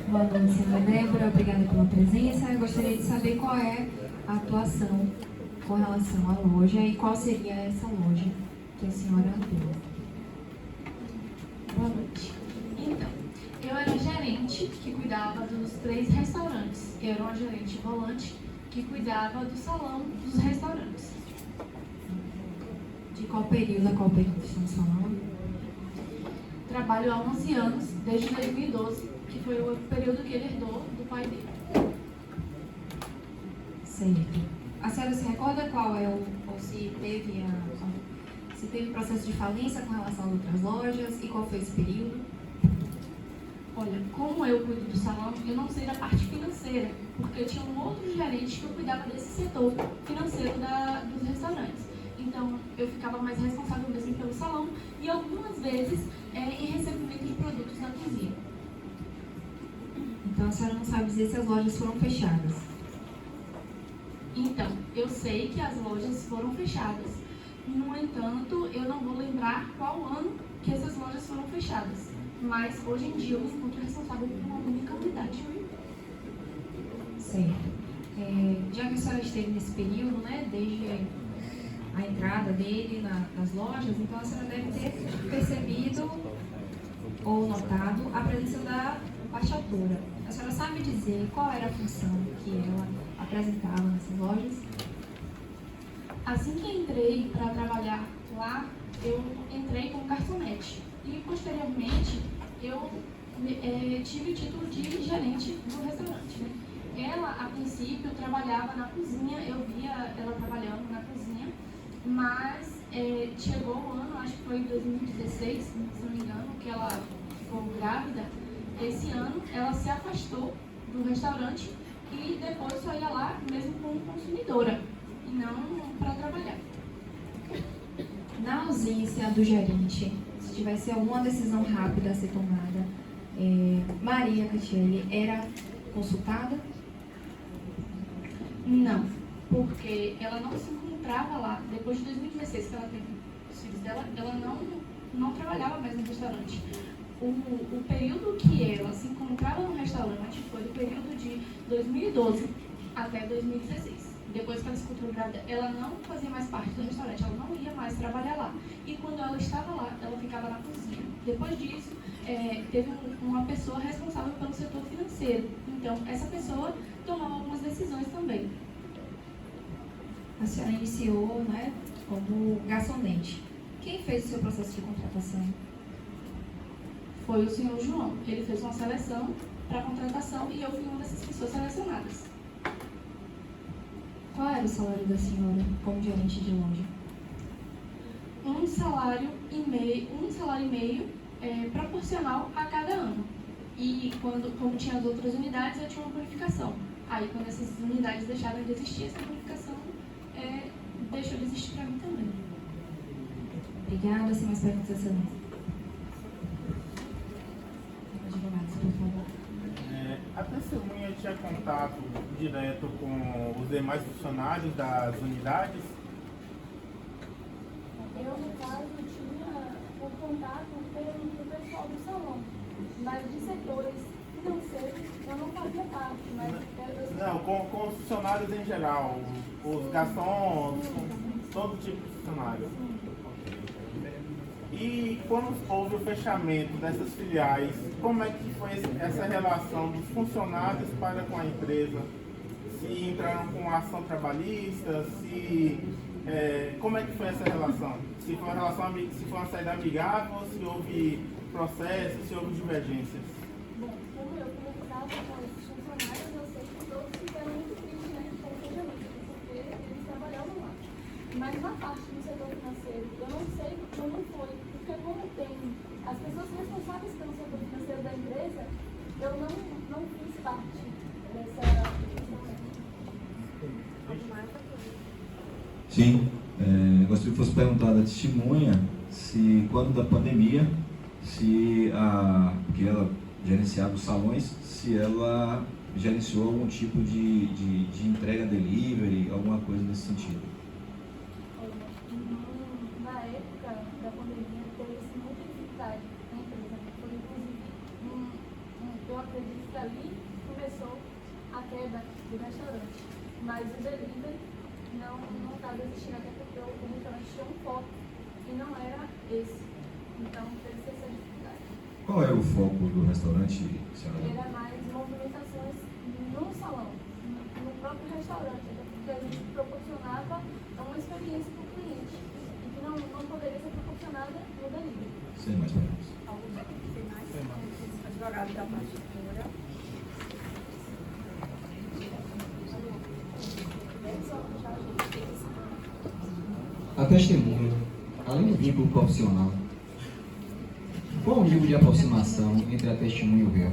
Boa noite, senhora Débora. Obrigada pela presença. Eu gostaria de saber qual é a atuação com relação à loja e qual seria essa loja que a senhora atua. Boa noite. Então, eu era gerente que cuidava dos 3 restaurantes. Eu era uma gerente volante que cuidava do salão dos restaurantes. De qual período a qual período estamos falando? Trabalho há 11 anos, desde 2012, que foi o período que ele herdou do pai dele. Certo. A senhora se recorda qual é ou se teve processo de falência com relação a outras lojas e qual foi esse período? Olha, como eu cuido do salão, eu não sei da parte financeira, porque tinha um outro gerente que eu cuidava desse setor financeiro dos restaurantes. Então, eu ficava mais responsável mesmo pelo salão e algumas vezes em recebimento de produtos na cozinha. Então, a senhora não sabe dizer se as lojas foram fechadas? Então, eu sei que as lojas foram fechadas. No entanto, eu não vou lembrar qual ano que essas lojas foram fechadas. Mas, hoje em dia, eu me encontro responsável por uma única unidade. Certo. Já que a senhora esteve nesse período, né, desde a entrada dele nas lojas, então a senhora deve ter percebido ou notado a presença da baixadora. A senhora sabe dizer qual era a função que ela apresentava nessas lojas? Assim que entrei para trabalhar lá, eu entrei como garçonete e posteriormente eu tive o título de gerente do restaurante, né? Ela, a princípio, trabalhava na cozinha, eu via ela trabalhando na cozinha, mas chegou o ano, acho que foi em 2016, se não me engano, que ela ficou grávida. Esse ano ela se afastou do restaurante e depois só ia lá mesmo como consumidora e não para trabalhar. Na ausência do gerente, se tivesse alguma decisão rápida a ser tomada, Maria Catiele era consultada? Não, porque ela não se encontrava lá. Depois de 2016, que ela teve os filhos dela, ela não trabalhava mais no restaurante. O período que ela se encontrava no restaurante foi do período de 2012 até 2016. Depois que ela se encontrou grávida, ela não fazia mais parte do restaurante, ela não ia mais trabalhar lá. E quando ela estava lá, ela ficava na cozinha. Depois disso, teve uma pessoa responsável pelo setor financeiro. Então, essa pessoa tomava algumas decisões também. A senhora iniciou, né, como garçonete. Quem fez o seu processo de contratação? Foi o senhor João. Ele fez uma seleção para contratação e eu fui uma dessas pessoas selecionadas. Qual era o salário da senhora como gerente de loja? Um salário e meio proporcional a cada ano. E como tinha as outras unidades, eu tinha uma bonificação. Aí, quando essas unidades deixaram de existir, essa bonificação deixou de existir para mim também. Obrigada. Sem mais perguntas, excelência. Advogados, por favor. A testemunha tinha contato direto com os demais funcionários das unidades? Eu, no caso, tinha o contato com o pessoal do salão, mas de setores financeiros eu não fazia parte. Não, com os funcionários em geral, os garçons, todo tipo de funcionário. E quando houve o fechamento dessas filiais, como é que foi essa relação dos funcionários para com a empresa? Se entraram com ação trabalhista, como é que foi essa relação? Se foi uma saída amigável, ou se houve processos, se houve divergências? Bom, como eu conversava com os funcionários, eu sei que todos ficaram muito tristes, né, com o fechamento, porque eles trabalhavam lá. Mas na parte do setor financeiro, eu não sei como foi, porque como tem as pessoas responsáveis pelo setor financeiro da empresa, eu não fiz parte dessa questão. Sim, gostaria que fosse perguntada a testemunha se, quando da pandemia, porque ela gerenciava os salões, se ela gerenciou algum tipo de entrega delivery, alguma coisa nesse sentido. Na época da pandemia, teve muita do restaurante. Mas o delivery não estava existindo, até porque o restaurante tinha um foco e não era esse. Então, teve essa dificuldade. Qual era o foco do restaurante, senhora? Era mais movimentações no salão, no próprio restaurante, até porque a gente proporcionava uma experiência para o cliente e que não poderia ser proporcionada no delivery. Sem mais perguntas. Advogado da magistrada. A testemunha, além do vínculo profissional, qual o nível de aproximação entre a testemunha e o réu?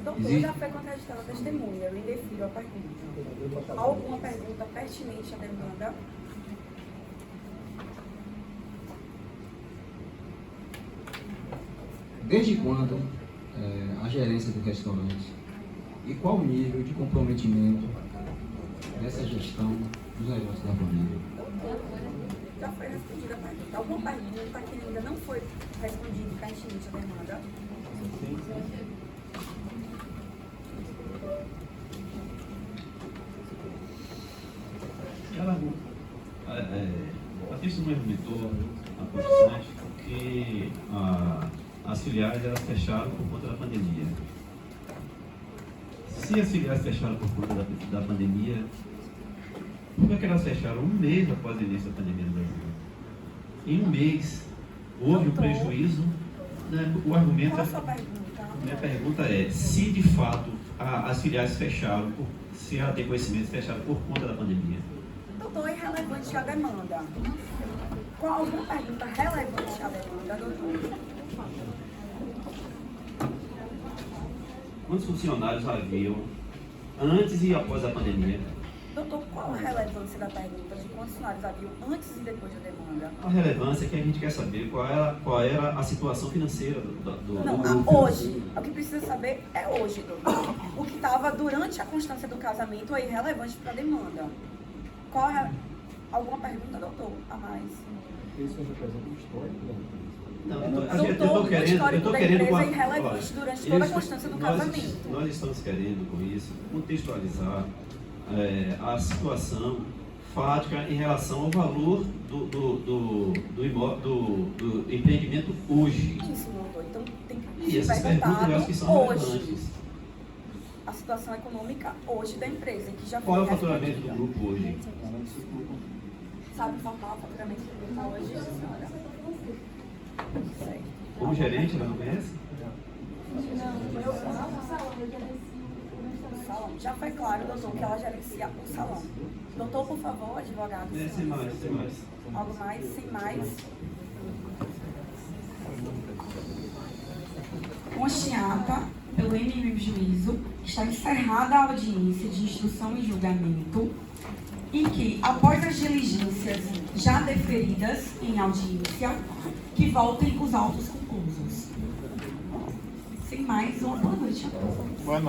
Doutor, já foi contestada a testemunha, eu indefiro a pergunta. Alguma pergunta pertinente à demanda? Desde quando a gerência do restaurante e qual o nível de comprometimento dessa gestão dos negócios da família? Já foi respondida a pergunta. Alguma pergunta que ainda não foi respondida pertinente à demanda? A testemunha argumentou a processante que as filiais elas fecharam por conta da pandemia. Se as filiais fecharam por conta da pandemia, por que elas fecharam um mês após o início da pandemia no Brasil? Em um mês, houve um prejuízo, né? O argumento Qual a sua pergunta? Minha pergunta é, se de fato as filiais fecharam, se ela tem conhecimento, fecharam por conta da pandemia. Doutor, irrelevante à demanda. Qual alguma pergunta relevante à demanda, doutor? Quantos funcionários haviam antes e após a pandemia? Doutor, qual a relevância da pergunta de quantos funcionários haviam antes e depois da demanda? A relevância é que a gente quer saber qual era a situação financeira do Não, grupo. hoje. O que precisa saber é hoje, doutor. O que estava durante a constância do casamento é irrelevante para a demanda. Qual é alguma pergunta, doutor, a mais? Isso representa um histórico da empresa. Não, Doutor, o histórico da empresa é irrelevante olha, durante toda a constância do casamento. Nós estamos querendo, com isso, contextualizar a situação fática em relação ao valor do empreendimento hoje. Isso, doutor. Então tem que E ser essas perguntas eu acho que são hoje. relevantes. A situação econômica hoje da empresa, que já Qual é o foi faturamento respondida. do grupo hoje? Sabe informar o faturamento do grupo hoje, senhora? Sei. Como gerente, ela não conhece? Não, eu faço o salão, eu gerencio o restaurante. Salão. Já foi claro, doutor, que ela gerencia o salão. Doutor, por favor, advogado. Sem mais, sem mais. Algo mais? Sem mais? Consteata pelo MM Juízo, está encerrada a audiência de instrução e julgamento e que, após as diligências já deferidas em audiência, que voltem os autos conclusos. Sem mais, uma boa noite a todos. Boa noite.